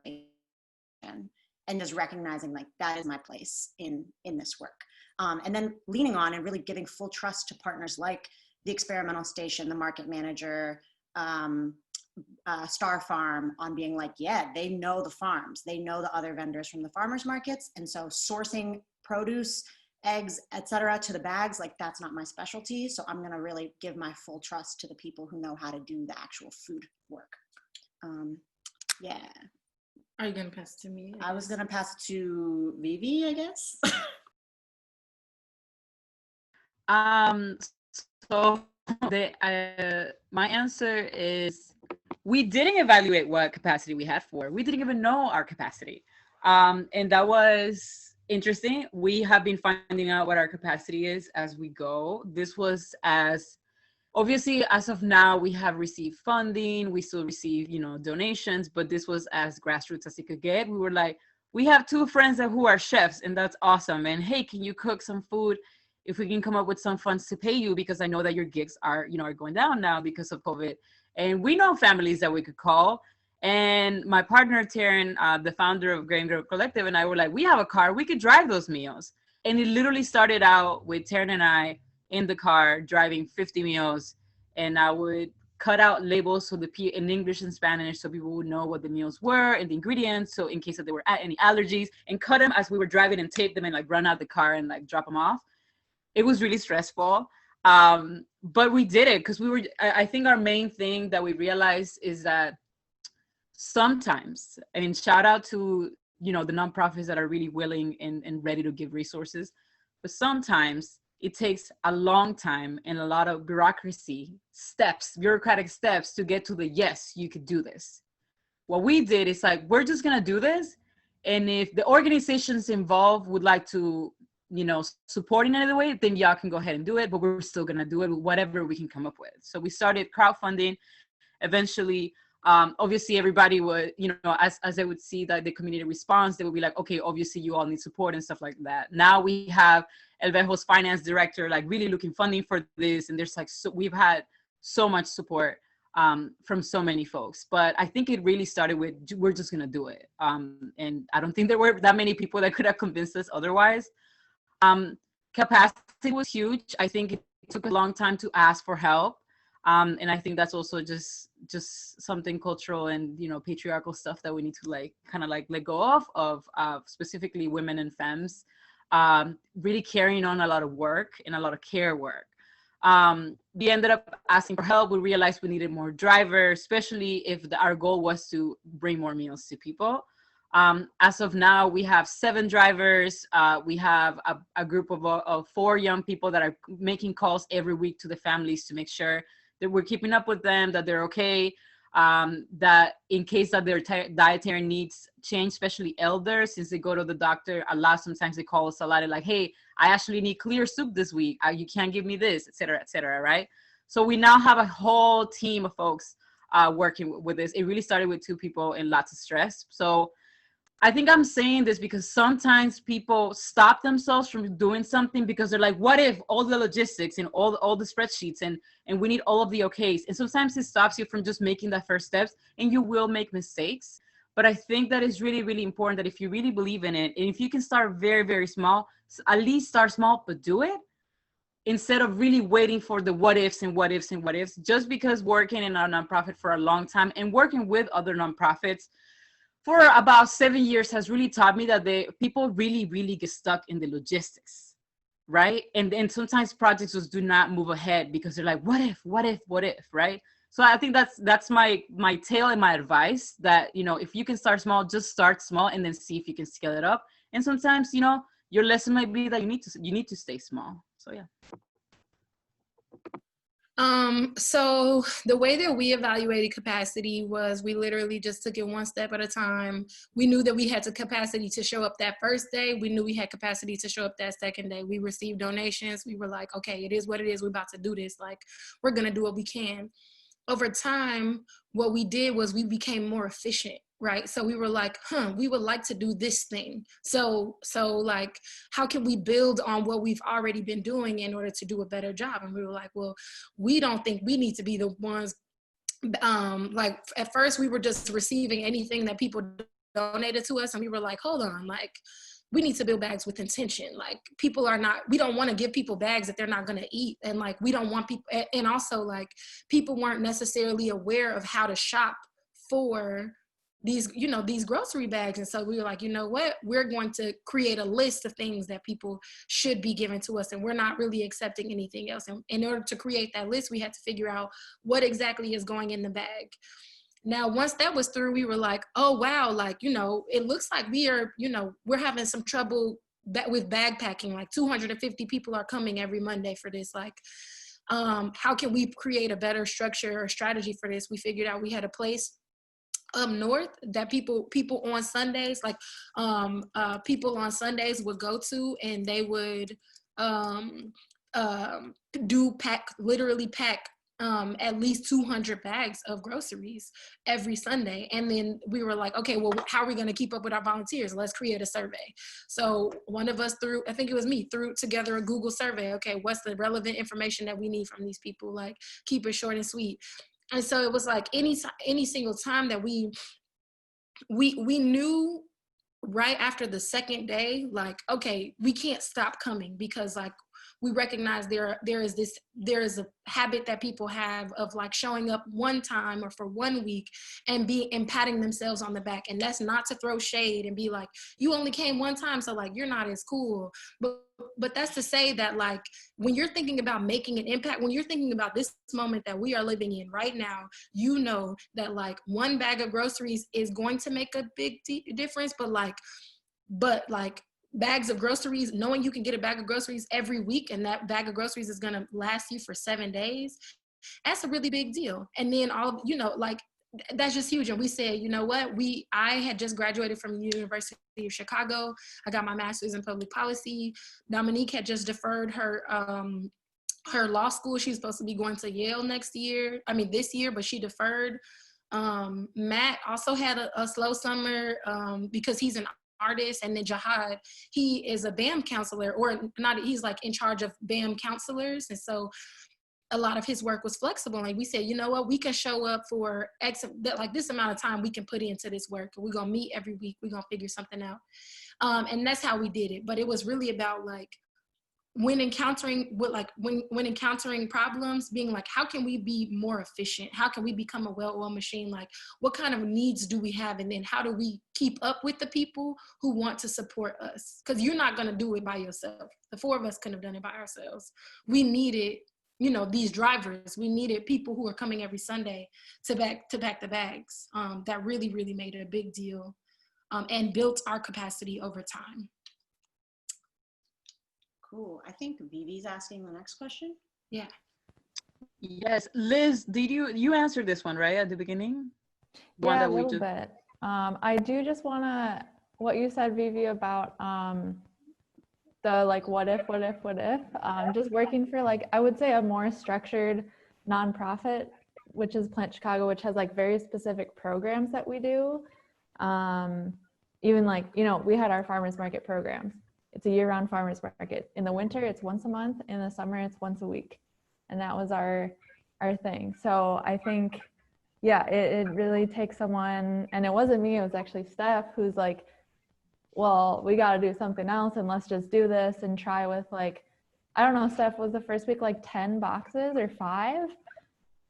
information, and just recognizing like that is my place in this work. And then leaning on and really giving full trust to partners like the experimental station, the market manager, Star Farm, on being like, yeah, they know the farms, they know the other vendors from the farmers markets. And so sourcing produce eggs, etc., to the bags, like that's not my specialty. So I'm gonna really give my full trust to the people who know how to do the actual food work. Yeah. Are you gonna pass it to me? I was gonna pass it to Vivi, I guess. So my answer is we didn't evaluate what capacity we had for. We didn't even know our capacity. And that was interesting. We have been finding out what our capacity is as we go. This was obviously, as of now, we have received funding. We still receive, donations, but this was as grassroots as it could get. We were like, we have 2 friends who are chefs, and that's awesome. And hey, can you cook some food? If we can come up with some funds to pay you, because I know that your gigs are going down now because of COVID. And we know families that we could call. And my partner, Taryn, the founder of Grain Grove Collective, and I were like, we have a car, we could drive those meals. And it literally started out with Taryn and I in the car driving 50 meals. And I would cut out labels in English and Spanish so people would know what the meals were and the ingredients. So in case that there were any allergies, and cut them as we were driving and tape them and like run out the car and like drop them off. It was really stressful. But we did it because I think our main thing that we realized is that sometimes, I mean, shout out to, the nonprofits that are really willing and ready to give resources, but sometimes it takes a long time and a lot of bureaucratic steps to get to the, yes, you could do this. What we did is like, we're just gonna do this. And if the organizations involved would like to, support in any way, then y'all can go ahead and do it, but we're still gonna do it with whatever we can come up with. So we started crowdfunding. Eventually, obviously everybody would, as they would see that the community response, they would be like, okay, obviously you all need support and stuff like that. Now we have El Vejo's finance director, like really looking funding for this. And there's like, so we've had so much support from so many folks, but I think it really started with, we're just gonna do it. And I don't think there were that many people that could have convinced us otherwise. Capacity was huge. I think it took a long time to ask for help. And I think that's also just something cultural and, patriarchal stuff that we need to let go of specifically women and femmes, really carrying on a lot of work and a lot of care work. We ended up asking for help. We realized we needed more drivers, especially if our goal was to bring more meals to people. As of now, we have 7 drivers. We have a group of 4 young people that are making calls every week to the families to make sure that we're keeping up with them, that they're okay, that in case that their dietary needs change, especially elders, since they go to the doctor a lot, sometimes they call us a lot, like, hey, I actually need clear soup this week. You can't give me this, et cetera, right? So we now have a whole team of folks working with this. It really started with 2 people and lots of stress. So I think I'm saying this because sometimes people stop themselves from doing something because they're like, what if all the logistics and all the spreadsheets and we need all of the okays. And sometimes it stops you from just making that first steps, and you will make mistakes. But I think that is really, really important that if you really believe in it, and if you can start very, very small, at least start small, but do it instead of really waiting for the what ifs and what ifs and what ifs. Just because working in a nonprofit for a long time and working with other nonprofits for about 7 years has really taught me that people really, really get stuck in the logistics, right? And sometimes projects just do not move ahead because they're like, what if, right? So I think that's my tale and my advice, that, if you can start small, just start small and then see if you can scale it up. And sometimes, your lesson might be that you need to stay small. So yeah. So the way that we evaluated capacity was we literally just took it one step at a time. We knew that we had the capacity to show up that first day. We knew we had capacity to show up that second day. We received donations. We were like, okay, it is what it is. We're about to do this. Like, we're going to do what we can. Over time, what we did was we became more efficient, right? So we were like, we would like to do this thing. So like, how can we build on what we've already been doing in order to do a better job? And we were like, well, we don't think we need to be the ones. Like at first we were just receiving anything that people donated to us. And we were like, hold on, like, we need to build bags with intention. Like, we don't want to give people bags that they're not going to eat. And like, we don't want people, and also like, people weren't necessarily aware of how to shop for these grocery bags. And so we were like, you know what, we're going to create a list of things that people should be giving to us, and we're not really accepting anything else. And in order to create that list, we had to figure out what exactly is going in the bag. Now, once that was through, we were like, oh, wow, like, it looks like we're having some trouble with bag packing. Like 250 people are coming every Monday for this. Like, how can we create a better structure or strategy for this? We figured out we had a place up north that people on Sundays, like people on Sundays would go to, and they would literally pack at least 200 bags of groceries every Sunday. And then we were like, okay, well, how are we going to keep up with our volunteers? Let's create a survey. So one of us threw together a Google survey. Okay, what's the relevant information that we need from these people? Like, keep it short and sweet. And so it was like any single time that we knew right after the second day, like, okay, we can't stop coming, because like we recognize there is a habit that people have of like showing up one time or for 1 week and patting themselves on the back. And that's not to throw shade and be like, you only came one time, so like you're not as cool. But that's to say that like when you're thinking about making an impact, when you're thinking about this moment that we are living in right now, you know that like one bag of groceries is going to make a big difference. But bags of groceries, knowing you can get a bag of groceries every week and that bag of groceries is going to last you for 7 days, that's a really big deal. And then that's just huge. And we said, you know what, I had just graduated from the University of Chicago. I got my master's in public policy. Dominique had just deferred her law school. She's supposed to be going to Yale this year, but she deferred. Matt also had a slow summer because he's an artist. And then Jihad, he is a BAM counselor, or not, he's like in charge of BAM counselors. And so a lot of his work was flexible. Like we said, you know what, we can show up for this amount of time we can put into this work. We're going to meet every week. We're going to figure something out. And that's how we did it. But it was really about like, when encountering problems, being like, how can we be more efficient? How can we become a well-oiled machine? Like, what kind of needs do we have? And then how do we keep up with the people who want to support us? Because you're not going to do it by yourself. The four of us couldn't have done it by ourselves. We needed, these drivers. We needed people who are coming every Sunday to pack the bags. That really, really made it a big deal and built our capacity over time. Cool. I think Vivi's asking the next question. Yeah. Yes, Liz, did you answered this one right at the beginning? Yeah, a little bit. I do just want to, what you said, Vivi, about the like what if, just working for like, I would say a more structured nonprofit, which is Plant Chicago, which has like very specific programs that we do. Even like, we had our farmers market programs. It's a year-round farmers market. In the winter, it's once a month. In the summer, it's once a week. And that was our thing. So I think, yeah, it really takes someone, and it wasn't me, it was actually Steph, who's like, well, we got to do something else, and let's just do this and try with like, I don't know, Steph, was the first week like 10 boxes or 5?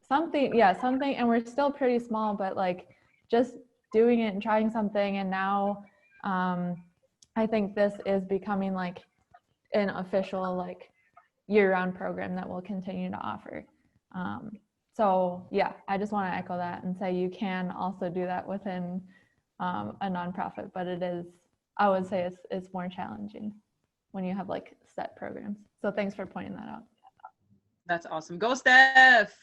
Something, and we're still pretty small, but like just doing it and trying something. And now, I think this is becoming like an official like year-round program that we'll continue to offer. So yeah, I just want to echo that and say you can also do that within a nonprofit, but it is, I would say it's more challenging when you have like set programs. So thanks for pointing that out. That's awesome. Go Steph!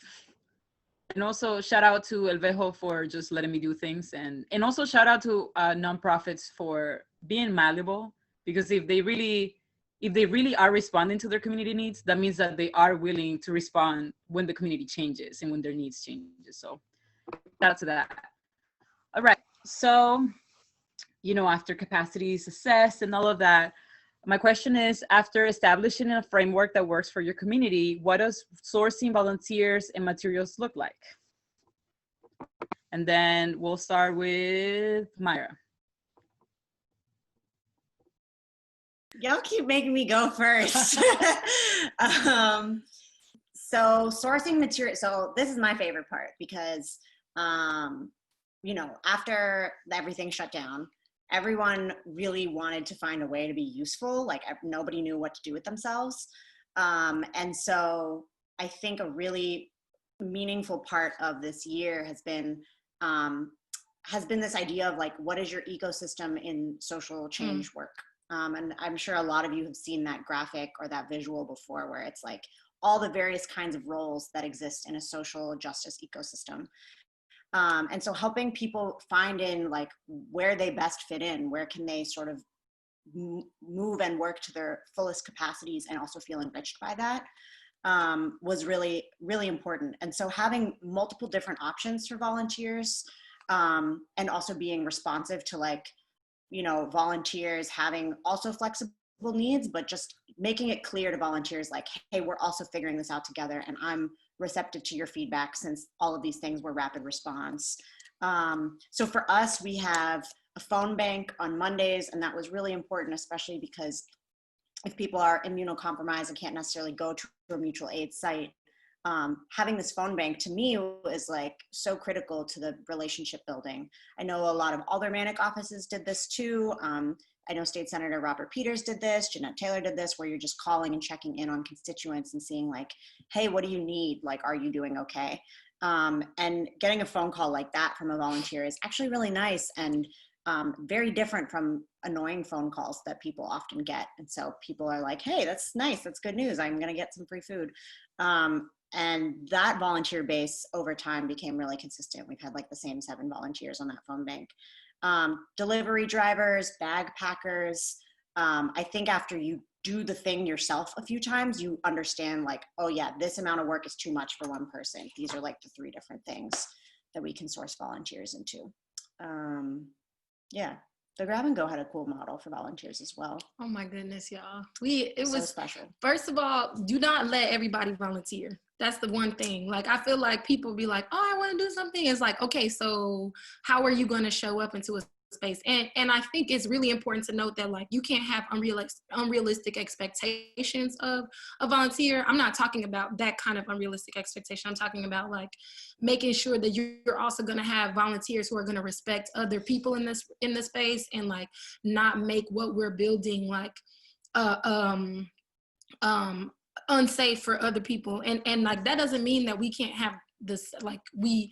And also shout out to El Vejo for just letting me do things. And also shout out to nonprofits for being malleable, because if they really are responding to their community needs, that means that they are willing to respond when the community changes and when their needs changes. So shout out to that. All right. So, after capacity is assessed and all of that, my question is, after establishing a framework that works for your community, what does sourcing volunteers and materials look like? And then we'll start with Myra. Y'all keep making me go first. So sourcing material. So this is my favorite part, because after everything shut down, everyone really wanted to find a way to be useful. Like nobody knew what to do with themselves. And so I think a really meaningful part of this year has been this idea of like, what is your ecosystem in social change work? And I'm sure a lot of you have seen that graphic or that visual before, where it's like all the various kinds of roles that exist in a social justice ecosystem. And so helping people find in like where they best fit in, where can they sort of move and work to their fullest capacities and also feel enriched by that, was really, really important. And so having multiple different options for volunteers, and also being responsive to like, volunteers having also flexible needs, but just making it clear to volunteers like, hey, we're also figuring this out together, and I'm receptive to your feedback since all of these things were rapid response. So for us, we have a phone bank on Mondays, and that was really important, especially because if people are immunocompromised and can't necessarily go to a mutual aid site, having this phone bank to me is like so critical to the relationship building. I know a lot of aldermanic offices did this too. I know State Senator Robert Peters did this, Jeanette Taylor did this, where you're just calling and checking in on constituents and seeing like, hey, what do you need? Like, are you doing okay? And getting a phone call like that from a volunteer is actually really nice and very different from annoying phone calls that people often get. And so people are like, hey, that's nice, that's good news, I'm gonna get some free food. And that volunteer base over time became really consistent. We've had like the same 7 volunteers on that phone bank. Delivery drivers, bag packers. I think after you do the thing yourself a few times, you understand like, oh yeah, this amount of work is too much for one person. These are like the 3 different things that we can source volunteers into. Yeah, the Grab and Go had a cool model for volunteers as well. Oh my goodness, y'all. It was so special. First of all, do not let everybody volunteer. That's the one thing. Like, I feel like people be like, oh, I want to do something. It's like, okay, so how are you going to show up into a space? And I think it's really important to note that like, you can't have unrealistic expectations of a volunteer. I'm not talking about that kind of unrealistic expectation. I'm talking about like making sure that you're also going to have volunteers who are going to respect other people in this space, and like not make what we're building like unsafe for other people. And like, that doesn't mean that we can't have this, like we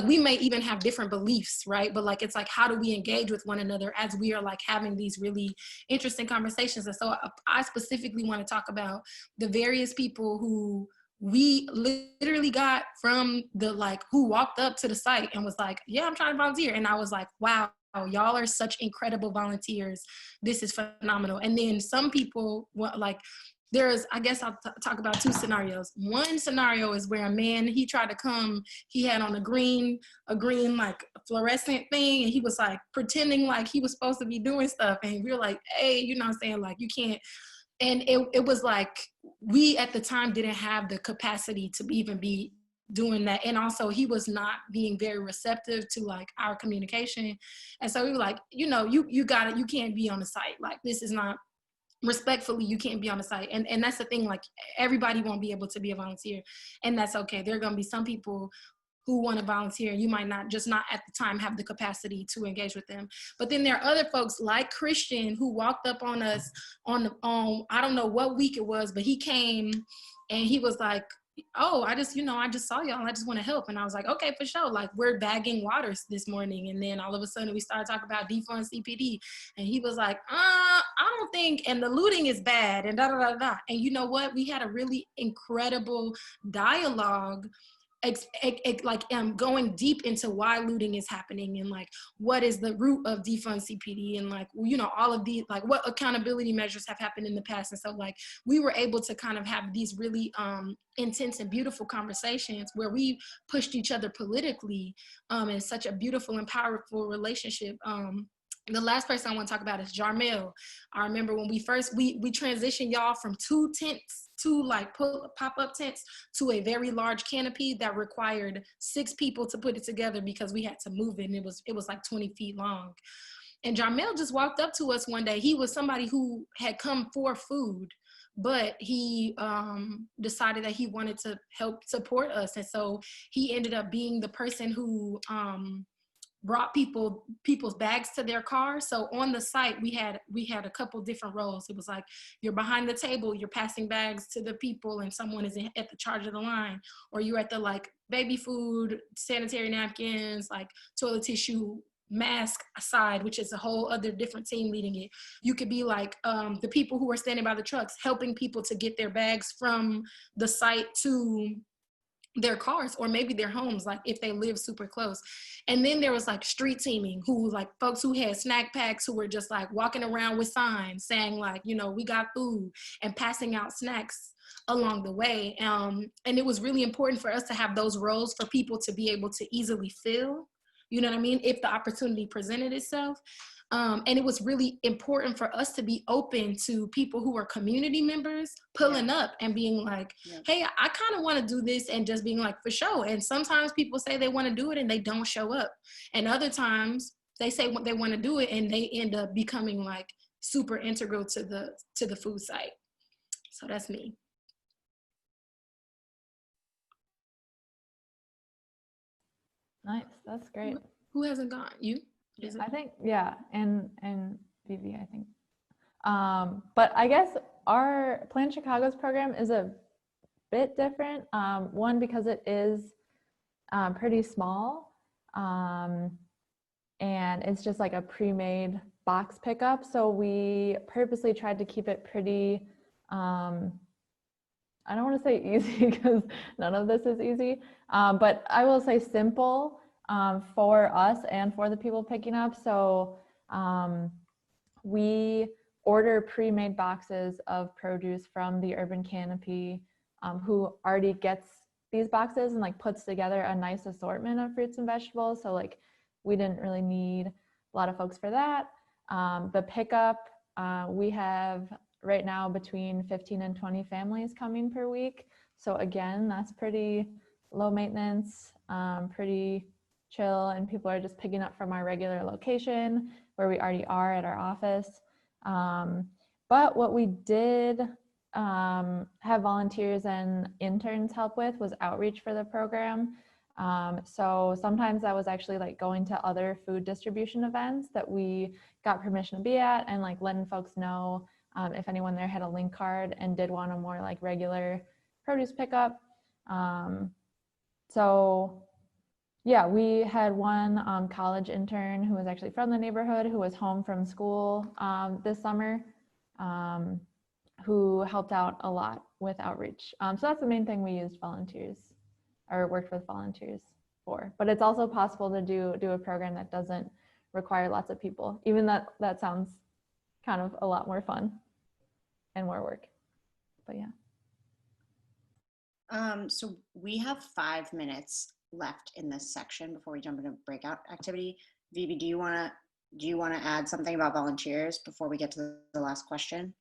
may even have different beliefs, right? But like, it's like, how do we engage with one another as we are like having these really interesting conversations? And so I specifically want to talk about the various people who we literally got from the like, who walked up to the site and was like, yeah, I'm trying to volunteer. And I was like, wow, y'all are such incredible volunteers. This is phenomenal. And then some people like, I guess I'll talk about 2 scenarios. One scenario is where a man, he tried to come, he had on a green like fluorescent thing, and he was like pretending like he was supposed to be doing stuff. And we were like, hey, you know what I'm saying? Like, you can't. And it was like, we at the time didn't have the capacity to even be doing that. And also he was not being very receptive to like our communication. And so we were like, you can't be on the site. Like, this is not, respectfully, you can't be on the site. And that's the thing, like, everybody won't be able to be a volunteer, and that's okay. There are going to be some people who want to volunteer, and you might not at the time have the capacity to engage with them. But then there are other folks like Christian who walked up on us on I don't know what week it was, but he came and he was like, oh, I just saw y'all and I just want to help. And I was like, okay, for sure. Like, we're bagging waters this morning. And then all of a sudden we started talking about defund CPD. And he was like, I don't think, and the looting is bad and da, da, da, da. And you know what? We had a really incredible dialogue, going deep into why looting is happening, and like, what is the root of defund CPD, and like, all of these, like, what accountability measures have happened in the past. And so like, we were able to kind of have these really intense and beautiful conversations where we pushed each other politically in such a beautiful and powerful relationship. The last person I want to talk about is Jarmel. I remember when we transitioned y'all from 2 tents, 2 like pop-up tents, to a very large canopy that required 6 people to put it together because we had to move it, and it was like 20 feet long. And Jarmel just walked up to us one day. He was somebody who had come for food, but he decided that he wanted to help support us. And so he ended up being the person who brought people's bags to their car. So on the site, we had a couple different roles. It was like, you're behind the table, you're passing bags to the people, and someone is at the charge of the line, or you're at the like baby food, sanitary napkins, like toilet tissue, mask side, which is a whole other different team leading it. You could be like the people who are standing by the trucks, helping people to get their bags from the site to their cars or maybe their homes, like if they live super close. And then there was like street teaming, who like folks who had snack packs, who were just like walking around with signs saying like, you know, we got food, and passing out snacks along the way. And it was really important for us to have those roles for people to be able to easily fill, you know what I mean, if the opportunity presented itself. And it was really important for us to be open to people who are community members pulling up and being like, hey, I kind of want to do this, and just being like, for sure. And sometimes people say they want to do it and they don't show up. And other times they say they want to do it and they end up becoming like super integral to the food site. So that's me. Nice, that's great. Who hasn't gone? You? I think, yeah, and Vivi, I think. But I guess our Plan Chicago's program is a bit different. One, because it is pretty small, and it's just like a pre-made box pickup. So we purposely tried to keep it pretty, I don't want to say easy because none of this is easy, but I will say simple. For us and for the people picking up. So we order pre-made boxes of produce from the Urban Canopy, who already gets these boxes and like puts together a nice assortment of fruits and vegetables. So like we didn't really need a lot of folks for that. The pickup, we have right now between 15 and 20 families coming per week. So again, that's pretty low maintenance, pretty chill, and people are just picking up from our regular location where we already are at our office. But what we did have volunteers and interns help with was outreach for the program. So sometimes that was actually like going to other food distribution events that we got permission to be at, and like letting folks know if anyone there had a link card and did want a more like regular produce pickup. So yeah, we had one college intern who was actually from the neighborhood, who was home from school this summer, who helped out a lot with outreach. So that's the main thing we used volunteers, or worked with volunteers for. But it's also possible to do a program that doesn't require lots of people. Even that sounds kind of a lot more fun and more work. But yeah. So we have 5 minutes left in this section before we jump into breakout activity. Vivi, do you want to add something about volunteers before we get to the last question?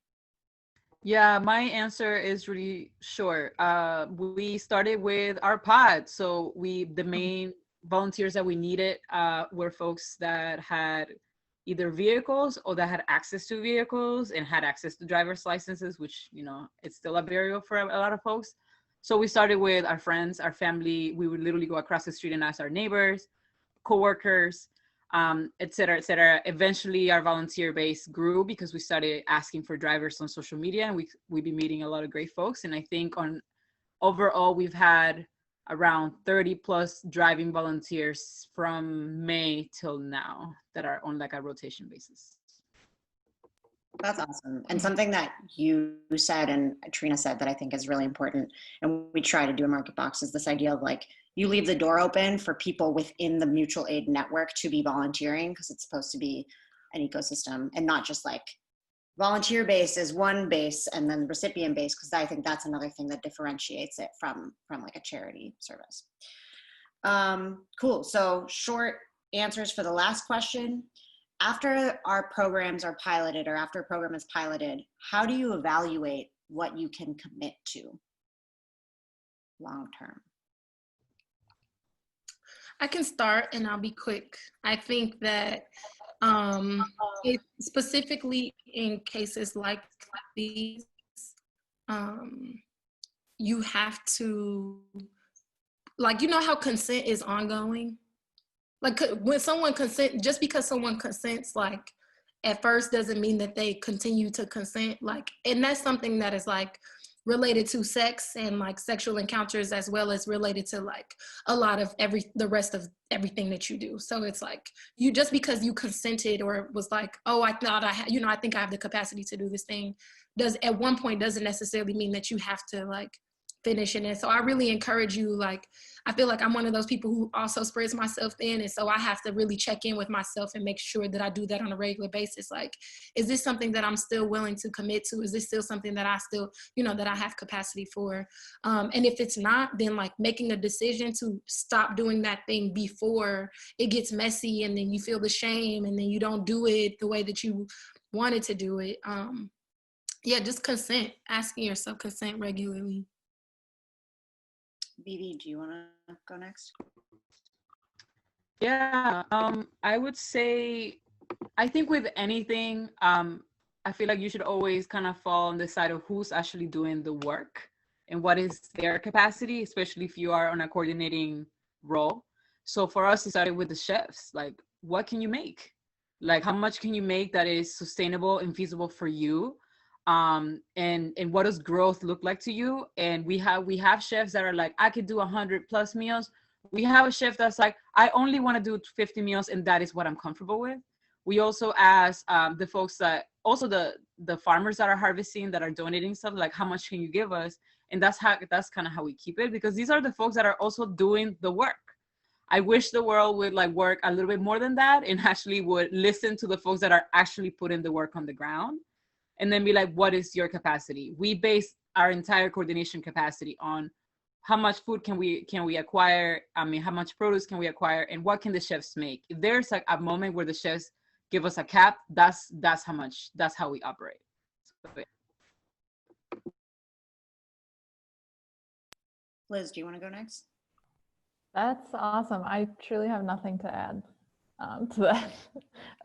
Yeah, my answer is really short. We started with our pod. So the main volunteers that we needed were folks that had either vehicles or that had access to vehicles and had access to driver's licenses, which, you know, it's still a barrier for a lot of folks. So we started with our friends, our family. We would literally go across the street and ask our neighbors, coworkers, et cetera, et cetera. Eventually, our volunteer base grew because we started asking for drivers on social media, and we've been meeting a lot of great folks. And I think overall, we've had around 30 plus driving volunteers from May till now that are on like a rotation basis. That's awesome. And something that you said and Trina said that I think is really important, and we try to do in Market Box, is this idea of like, you leave the door open for people within the mutual aid network to be volunteering, because it's supposed to be an ecosystem and not just like volunteer base is one base and then recipient base, because I think that's another thing that differentiates it from like a charity service. Cool. So short answers for the last question. After our programs are piloted, or after a program is piloted, how do you evaluate what you can commit to long term? I can start and I'll be quick. I think that specifically in cases like these, you have to, like, you know how consent is ongoing? Like when someone consent, just because someone consents, like at first doesn't mean that they continue to consent. Like, and that's something that is like related to sex and like sexual encounters, as well as related to like a lot of the rest of everything that you do. So it's like, you, just because you consented or was like, oh, I thought I think I have the capacity to do this thing, at one point doesn't necessarily mean that you have to like finish it. And so I really encourage you, like, I feel like I'm one of those people who also spreads myself thin. And so I have to really check in with myself and make sure that I do that on a regular basis. Like, is this something that I'm still willing to commit to? Is this still something that I still, that I have capacity for? And if it's not, then like making a decision to stop doing that thing before it gets messy and then you feel the shame and then you don't do it the way that you wanted to do it. Just consent, asking yourself consent regularly. Vivi, do you want to go next? Yeah, I would say, I think with anything, I feel like you should always kind of fall on the side of who's actually doing the work and what is their capacity, especially if you are on a coordinating role. So for us, it started with the chefs. Like, what can you make? Like, how much can you make that is sustainable and feasible for you? And what does growth look like to you? And we have chefs that are like, I could do 100+ meals. We have a chef that's like, I only want to do 50 meals, and that is what I'm comfortable with. We also ask the folks that also the farmers that are harvesting, that are donating stuff, like, how much can you give us? And that's kind of how we keep it, because these are the folks that are also doing the work. I wish the world would like work a little bit more than that and actually would listen to the folks that are actually putting the work on the ground, and then be like, what is your capacity? We base our entire coordination capacity on how much food can we acquire? I mean, how much produce can we acquire, and what can the chefs make? If there's like a moment where the chefs give us a cap, that's how we operate. So, yeah. Liz, do you want to go next? That's awesome. I truly have nothing to add to that.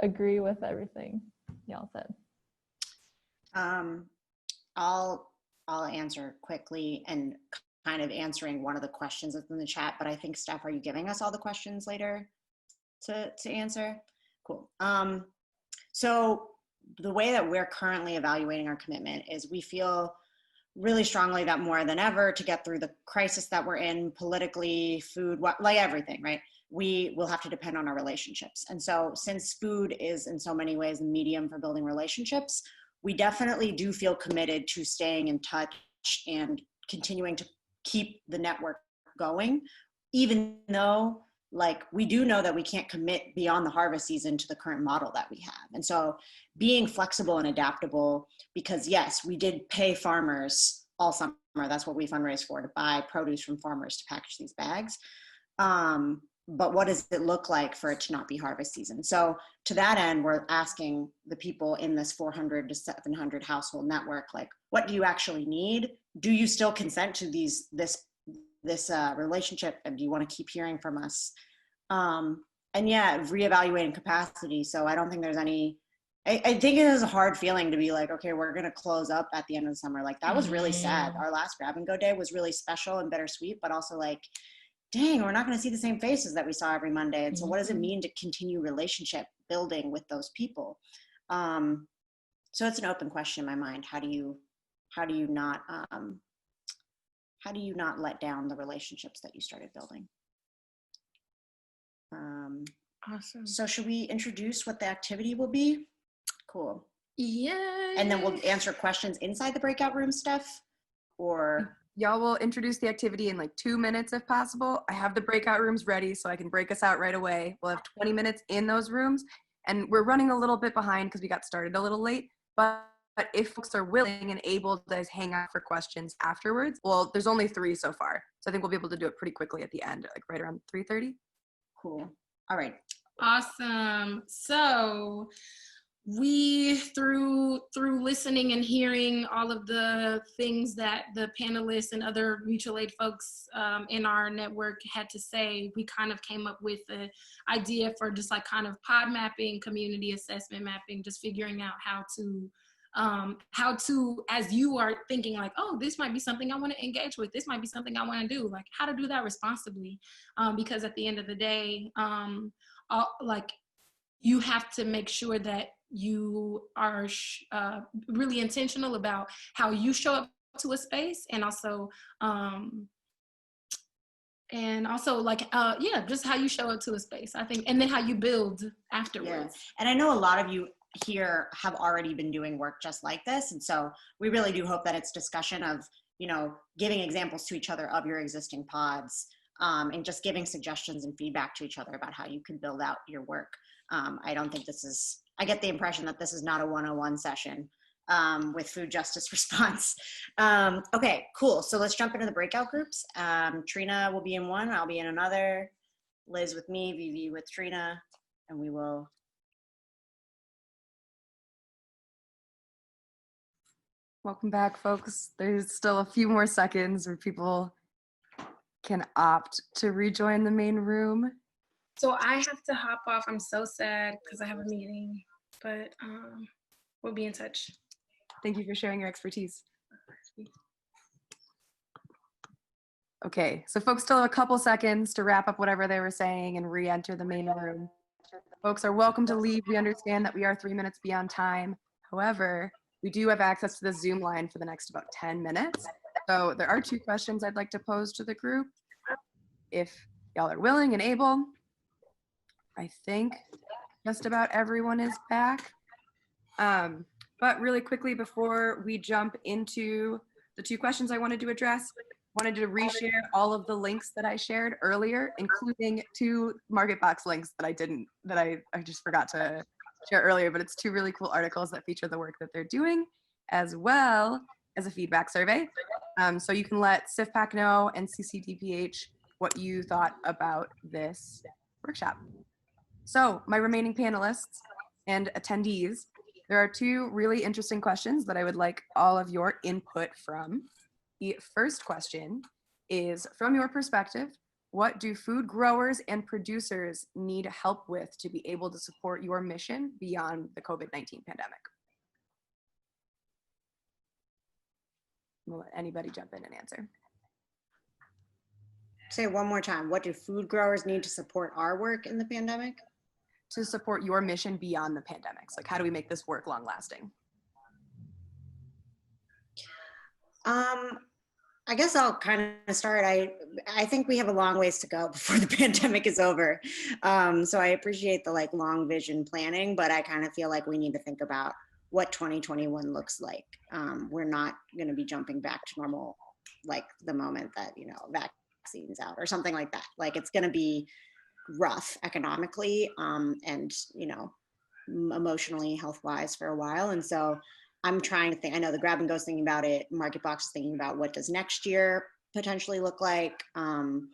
Agree with everything y'all said. I'll answer quickly and kind of answering one of the questions that's in the chat, but I think, Steph, are you giving us all the questions later to answer? Cool. So the way that we're currently evaluating our commitment is we feel really strongly that more than ever, to get through the crisis that we're in politically, food, like everything, right? We will have to depend on our relationships. And so since food is in so many ways a medium for building relationships, we definitely do feel committed to staying in touch and continuing to keep the network going, even though like we do know that we can't commit beyond the harvest season to the current model that we have. And so being flexible and adaptable, because yes, we did pay farmers all summer. That's what we fundraised for, to buy produce from farmers to package these bags. But what does it look like for it to not be harvest season? So to that end, we're asking the people in this 400 to 700 household network, like, what do you actually need? Do you still consent to this relationship? And do you want to keep hearing from us? And yeah, reevaluating capacity. So I don't think there's any, I think it is a hard feeling to be like, okay, we're going to close up at the end of the summer. Like, that was really sad. Our last grab and go day was really special and bittersweet, but also like, dang, we're not going to see the same faces that we saw every Monday. And so what does it mean to continue relationship building with those people? So it's an open question in my mind. How do you not let down the relationships that you started building? Awesome. So should we introduce what the activity will be? Cool. Yeah. And then we'll answer questions inside the breakout room stuff, or? Y'all will introduce the activity in like 2 minutes if possible. I have the breakout rooms ready so I can break us out right away. We'll have 20 minutes in those rooms, and we're running a little bit behind because we got started a little late, but if folks are willing and able to hang out for questions afterwards, well, there's only 3 so far. So I think we'll be able to do it pretty quickly at the end, like right around 3:30. Cool. All right. Awesome. So we, through listening and hearing all of the things that the panelists and other mutual aid folks in our network had to say, we kind of came up with the idea for just like kind of pod mapping, community assessment mapping, just figuring out how to how to, as you are thinking like, oh, this might be something I want to engage with, this might be something I want to do, like how to do that responsibly, because at the end of the day, like you have to make sure that you are really intentional about how you show up to a space, and also like yeah, just how you show up to a space, I think, and then how you build afterwards. Yeah. And I know a lot of you here have already been doing work just like this, and so we really do hope that it's discussion of, you know, giving examples to each other of your existing pods, and just giving suggestions and feedback to each other about how you can build out your work. I don't think this is, I get the impression that this is not a 101 session with food justice response. Okay, cool. So let's jump into the breakout groups. Trina will be in one, I'll be in another, Liz with me, Vivi with Trina, and we will. Welcome back, folks. There's still a few more seconds where people can opt to rejoin the main room. So I have to hop off. I'm so sad because I have a meeting, but we'll be in touch. Thank you for sharing your expertise. Okay, so folks still have a couple seconds to wrap up whatever they were saying and re-enter the main room. Folks are welcome to leave. We understand that we are 3 minutes beyond time. However, we do have access to the Zoom line for the next about 10 minutes. So there are 2 questions I'd like to pose to the group. If y'all are willing and able. I think just about everyone is back. But really quickly, before we jump into the 2 questions I wanted to address, wanted to reshare all of the links that I shared earlier, including 2 MarketBox links that I just forgot to share earlier, but it's 2 really cool articles that feature the work that they're doing, as well as a feedback survey. So you can let CIFPAC know and CCDPH what you thought about this workshop. So my remaining panelists and attendees, there are 2 really interesting questions that I would like all of your input from. The first question is, from your perspective, what do food growers and producers need help with to be able to support your mission beyond the COVID-19 pandemic? We'll let anybody jump in and answer. Say it one more time. What do food growers need to support our work in the pandemic? To support your mission beyond the pandemics. Like, how do we make this work long lasting? I guess I'll kind of start. I think we have a long ways to go before the pandemic is over. So I appreciate the like long vision planning, but I kind of feel like we need to think about what 2021 looks like. We're not going to be jumping back to normal like the moment that, you know, vaccines out or something like that. Like it's going to be rough economically and, you know, emotionally, health wise for a while. And so I'm trying to think, I know the Grab and Go's thinking about it, MarketBox is thinking about what does next year potentially look like. And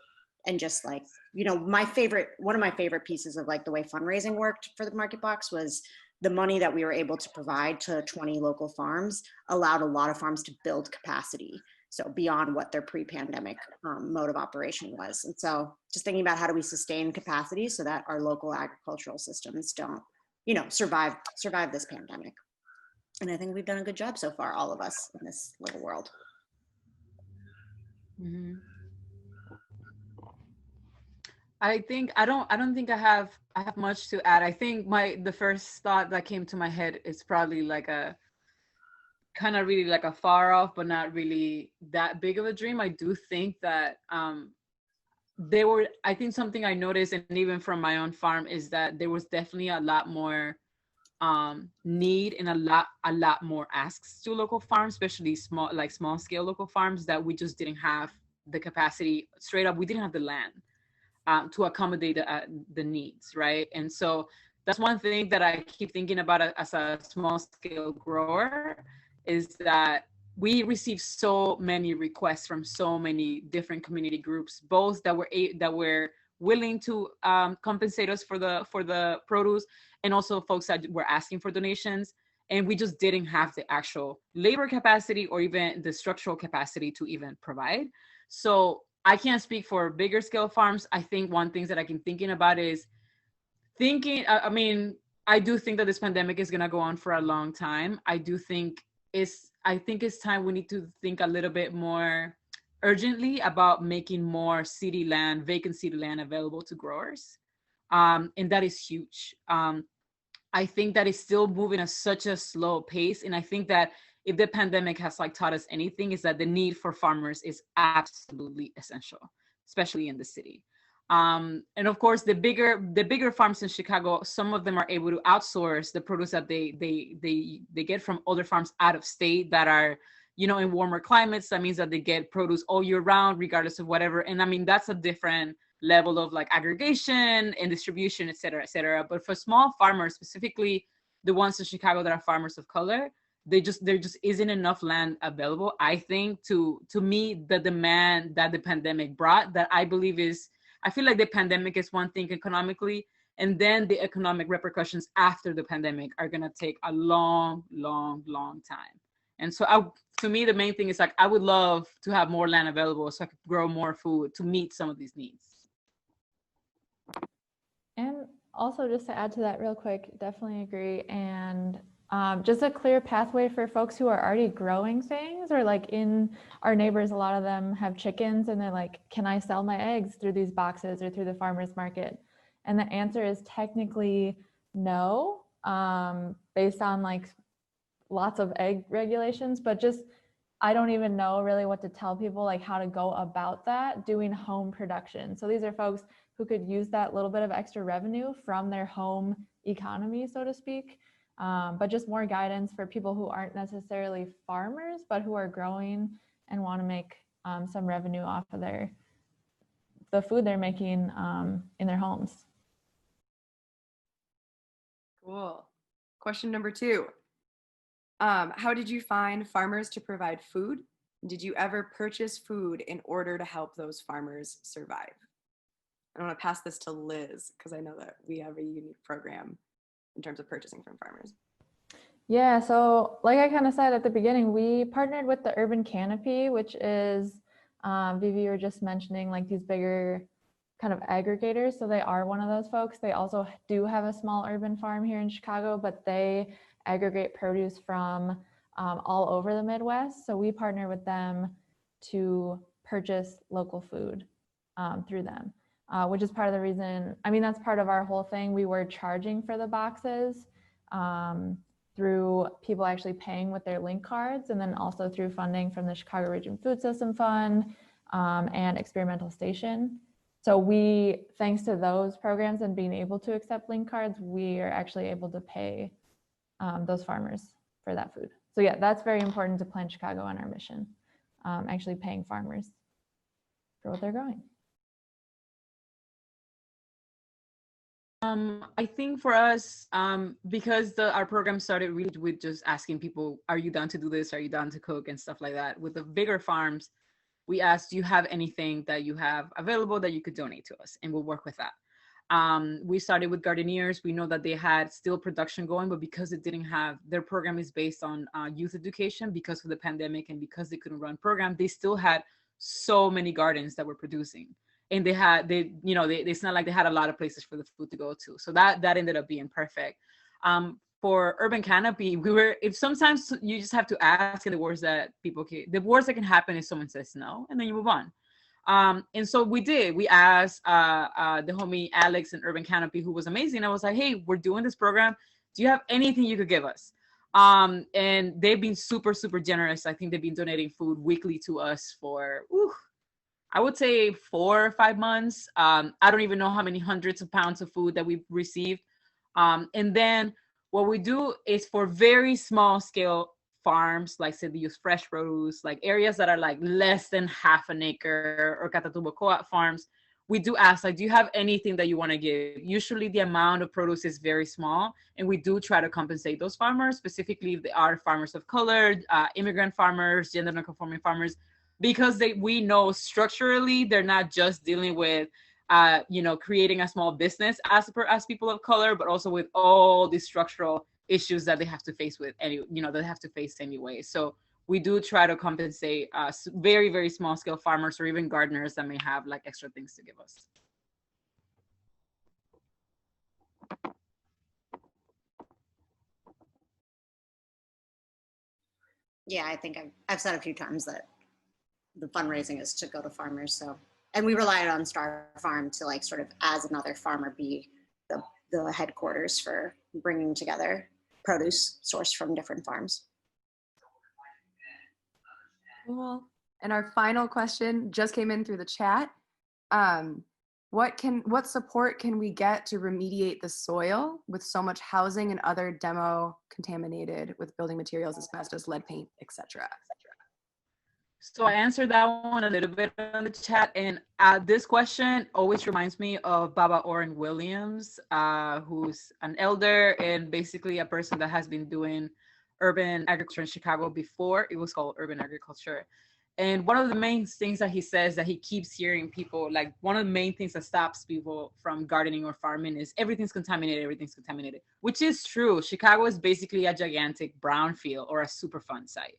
just like, you know, one of my favorite pieces of like the way fundraising worked for the MarketBox was the money that we were able to provide to 20 local farms allowed a lot of farms to build capacity. So beyond what their pre-pandemic mode of operation was. And so just thinking about how do we sustain capacity so that our local agricultural systems don't, you know, survive this pandemic. And I think we've done a good job so far, all of us in this little world. Mm-hmm. I think I don't think I have much to add. I think the first thought that came to my head is probably like a kind of really like a far off, but not really that big of a dream. I do think that I think something I noticed, and even from my own farm, is that there was definitely a lot more need and a lot more asks to local farms, especially small scale local farms, that we just didn't have the capacity. Straight up, we didn't have the land to accommodate the needs, right? And so that's one thing that I keep thinking about as a small scale grower, is that we received so many requests from so many different community groups, both that were willing to compensate us for the produce, and also folks that were asking for donations. And we just didn't have the actual labor capacity or even the structural capacity to even provide. So I can't speak for bigger scale farms. I think one thing that I can thinking about is I do think that this pandemic is going to go on for a long time. I think it's time we need to think a little bit more urgently about making more city land, vacant city land available to growers. And that is huge. I think that it's still moving at such a slow pace. And I think that if the pandemic has like taught us anything, is that the need for farmers is absolutely essential, especially in the city. And of course, the bigger farms in Chicago, some of them are able to outsource the produce that they get from other farms out of state that are, you know, in warmer climates. That means that they get produce all year round, regardless of whatever. And I mean, that's a different level of like aggregation and distribution, et cetera, et cetera. But for small farmers, specifically the ones in Chicago that are farmers of color, there just isn't enough land available, I think, to meet the demand that the pandemic brought. That I believe is, I feel like the pandemic is one thing economically, and then the economic repercussions after the pandemic are gonna take a long, long, long time. And so to me, the main thing is like, I would love to have more land available so I could grow more food to meet some of these needs. And also, just to add to that real quick, definitely agree. And just a clear pathway for folks who are already growing things, or like in our neighbors, a lot of them have chickens and they're like, can I sell my eggs through these boxes or through the farmer's market? And the answer is technically no, based on like lots of egg regulations, but just, I don't even know really what to tell people, like how to go about that, doing home production. So these are folks who could use that little bit of extra revenue from their home economy, so to speak. But just more guidance for people who aren't necessarily farmers, but who are growing and want to make some revenue off of the food they're making in their homes. Cool. Question number 2. How did you find farmers to provide food? Did you ever purchase food in order to help those farmers survive? I want to pass this to Liz because I know that we have a unique program in terms of purchasing from farmers. Yeah, so like I kind of said at the beginning, we partnered with the Urban Canopy, which is, Vivi, you were just mentioning like these bigger kind of aggregators. So they are one of those folks. They also do have a small urban farm here in Chicago, but they aggregate produce from all over the Midwest. So we partner with them to purchase local food through them. Which is part of the reason, I mean, that's part of our whole thing. We were charging for the boxes through people actually paying with their link cards, and then also through funding from the Chicago Region Food System Fund and Experimental Station. So we, thanks to those programs and being able to accept link cards, we are actually able to pay those farmers for that food. So yeah, that's very important to Plant Chicago and our mission, actually paying farmers for what they're growing. I think for us, because our program started really with just asking people, are you down to do this? Are you down to cook and stuff like that? With the bigger farms, we asked, do you have anything that you have available that you could donate to us? And we'll work with that. We started with Gardeneers. We know that they had still production going, but because it didn't have, their program is based on youth education because of the pandemic and because they couldn't run program, they still had so many gardens that were producing. And it's not like they had a lot of places for the food to go to. So that ended up being perfect. For Urban Canopy, if sometimes you just have to ask, and the worst that can happen is someone says no, and then you move on. And so we did. We asked the homie Alex in Urban Canopy, who was amazing. I was like, hey, we're doing this program. Do you have anything you could give us? And they've been super, super generous. I think they've been donating food weekly to us for, I would say 4 or 5 months. I don't even know how many hundreds of pounds of food that we've received. And then what we do is for very small scale farms, like say they use fresh produce, like areas that are like less than half an acre, or Catatubo co-op farms, we do ask, like, do you have anything that you want to give? Usually the amount of produce is very small, and we do try to compensate those farmers, specifically if they are farmers of color, immigrant farmers, gender non-conforming farmers, because we know structurally they're not just dealing with creating a small business as people of color, but also with all these structural issues that they have to face anyway. So we do try to compensate very, very small scale farmers or even gardeners that may have like extra things to give us. Yeah, I think I've said a few times that the fundraising is to go to farmers. So, and we relied on Star Farm to like sort of as another farmer be the headquarters for bringing together produce sourced from different farms. Cool. And our final question just came in through the chat. What support can we get to remediate the soil with so much housing and other demo contaminated with building materials, asbestos, lead paint, etc.? So I answered that one a little bit on the chat, and this question always reminds me of Baba Orrin Williams, who's an elder and basically a person that has been doing urban agriculture in Chicago before it was called urban agriculture. And one of the main things that he says that he keeps hearing people, like one of the main things that stops people from gardening or farming is everything's contaminated, which is true. Chicago is basically a gigantic brownfield or a Superfund site.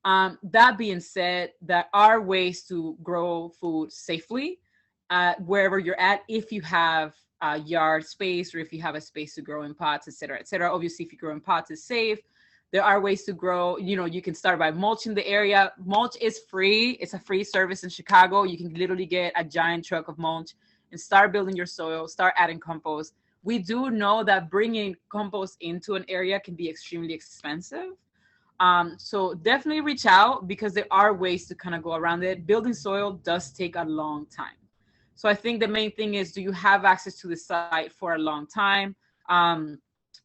That being said, there are ways to grow food safely wherever you're at, if you have yard space or if you have a space to grow in pots, et cetera, et cetera. Obviously, if you grow in pots, it's safe. There are ways to grow. You can start by mulching the area. Mulch is free. It's a free service in Chicago. You can literally get a giant truck of mulch and start building your soil, start adding compost. We do know that bringing compost into an area can be extremely expensive. So definitely reach out because there are ways to kind of go around it. Building soil does take a long time. So I think the main thing is, do you have access to the site for a long time?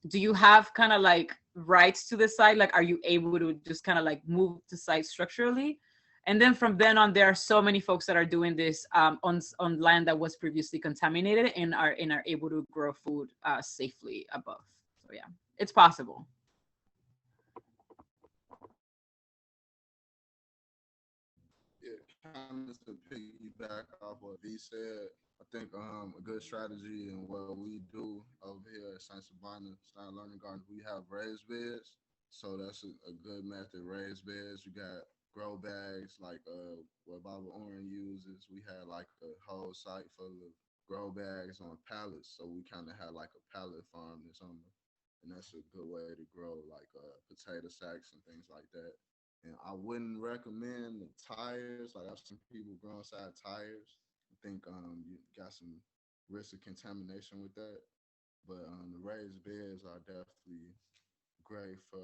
Do you have kind of like rights to the site? Like, are you able to just kind of like move the site structurally? And then from then on, there are so many folks that are doing this on land that was previously contaminated and are able to grow food safely above. So yeah, it's possible. Kind of to piggyback off what V said, I think a good strategy and what we do over here at St. Savannah Stein Learning Gardens, we have raised beds. So that's a good method, raised beds. You got grow bags like what Baba Orrin uses. We had like a whole site full of grow bags on pallets. So we kind of had like a pallet farm this summer. And that's a good way to grow like potato sacks and things like that. And I wouldn't recommend the tires. Like I've seen people grow inside tires. I think you got some risk of contamination with that. But the raised beds are definitely great for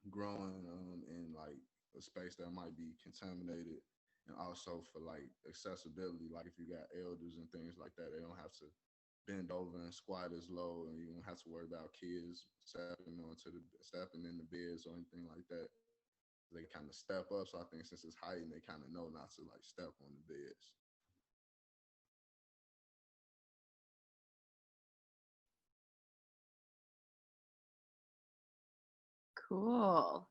growing in like a space that might be contaminated, and also for like accessibility. Like if you got elders and things like that, they don't have to bend over and squat as low, and you don't have to worry about kids stepping in the beds or anything like that. They kind of step up. So I think since it's heightened, they kind of know not to like step on the beds. Cool.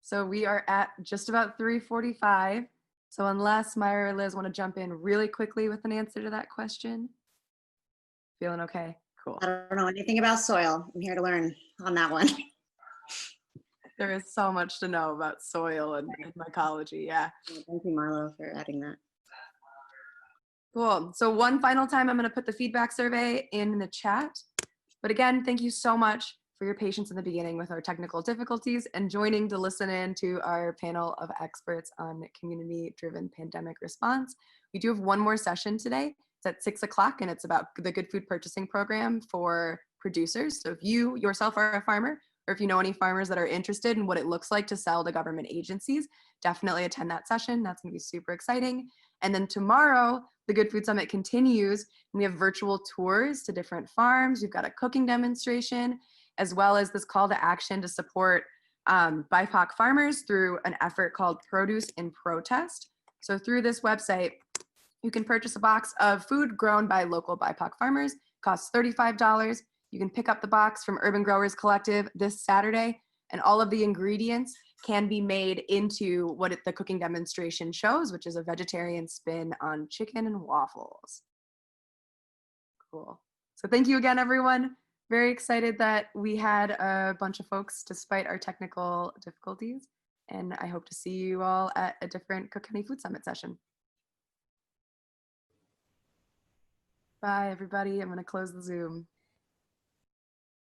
So we are at just about 3:45. So unless Myra or Liz want to jump in really quickly with an answer to that question. Feeling okay? Cool. I don't know anything about soil. I'm here to learn on that one. There is so much to know about soil and mycology. Yeah. Thank you, Marlo, for adding that. Cool. So one final time, I'm going to put the feedback survey in the chat. But again, thank you so much for your patience in the beginning with our technical difficulties and joining to listen in to our panel of experts on community-driven pandemic response. We do have one more session today. It's at 6 o'clock, and it's about the Good Food Purchasing Program for producers. So if you yourself are a farmer, or if you know any farmers that are interested in what it looks like to sell to government agencies, definitely attend that session. That's going to be super exciting. And then tomorrow, the Good Food Summit continues. We have virtual tours to different farms. We've got a cooking demonstration, as well as this call to action to support BIPOC farmers through an effort called Produce in Protest. So through this website, you can purchase a box of food grown by local BIPOC farmers. It costs $35. You can pick up the box from Urban Growers Collective this Saturday, and all of the ingredients can be made into what the cooking demonstration shows, which is a vegetarian spin on chicken and waffles. Cool. So thank you again, everyone. Very excited that we had a bunch of folks despite our technical difficulties, and I hope to see you all at a different Cook County Food Summit session. Bye, everybody. I'm going to close the Zoom.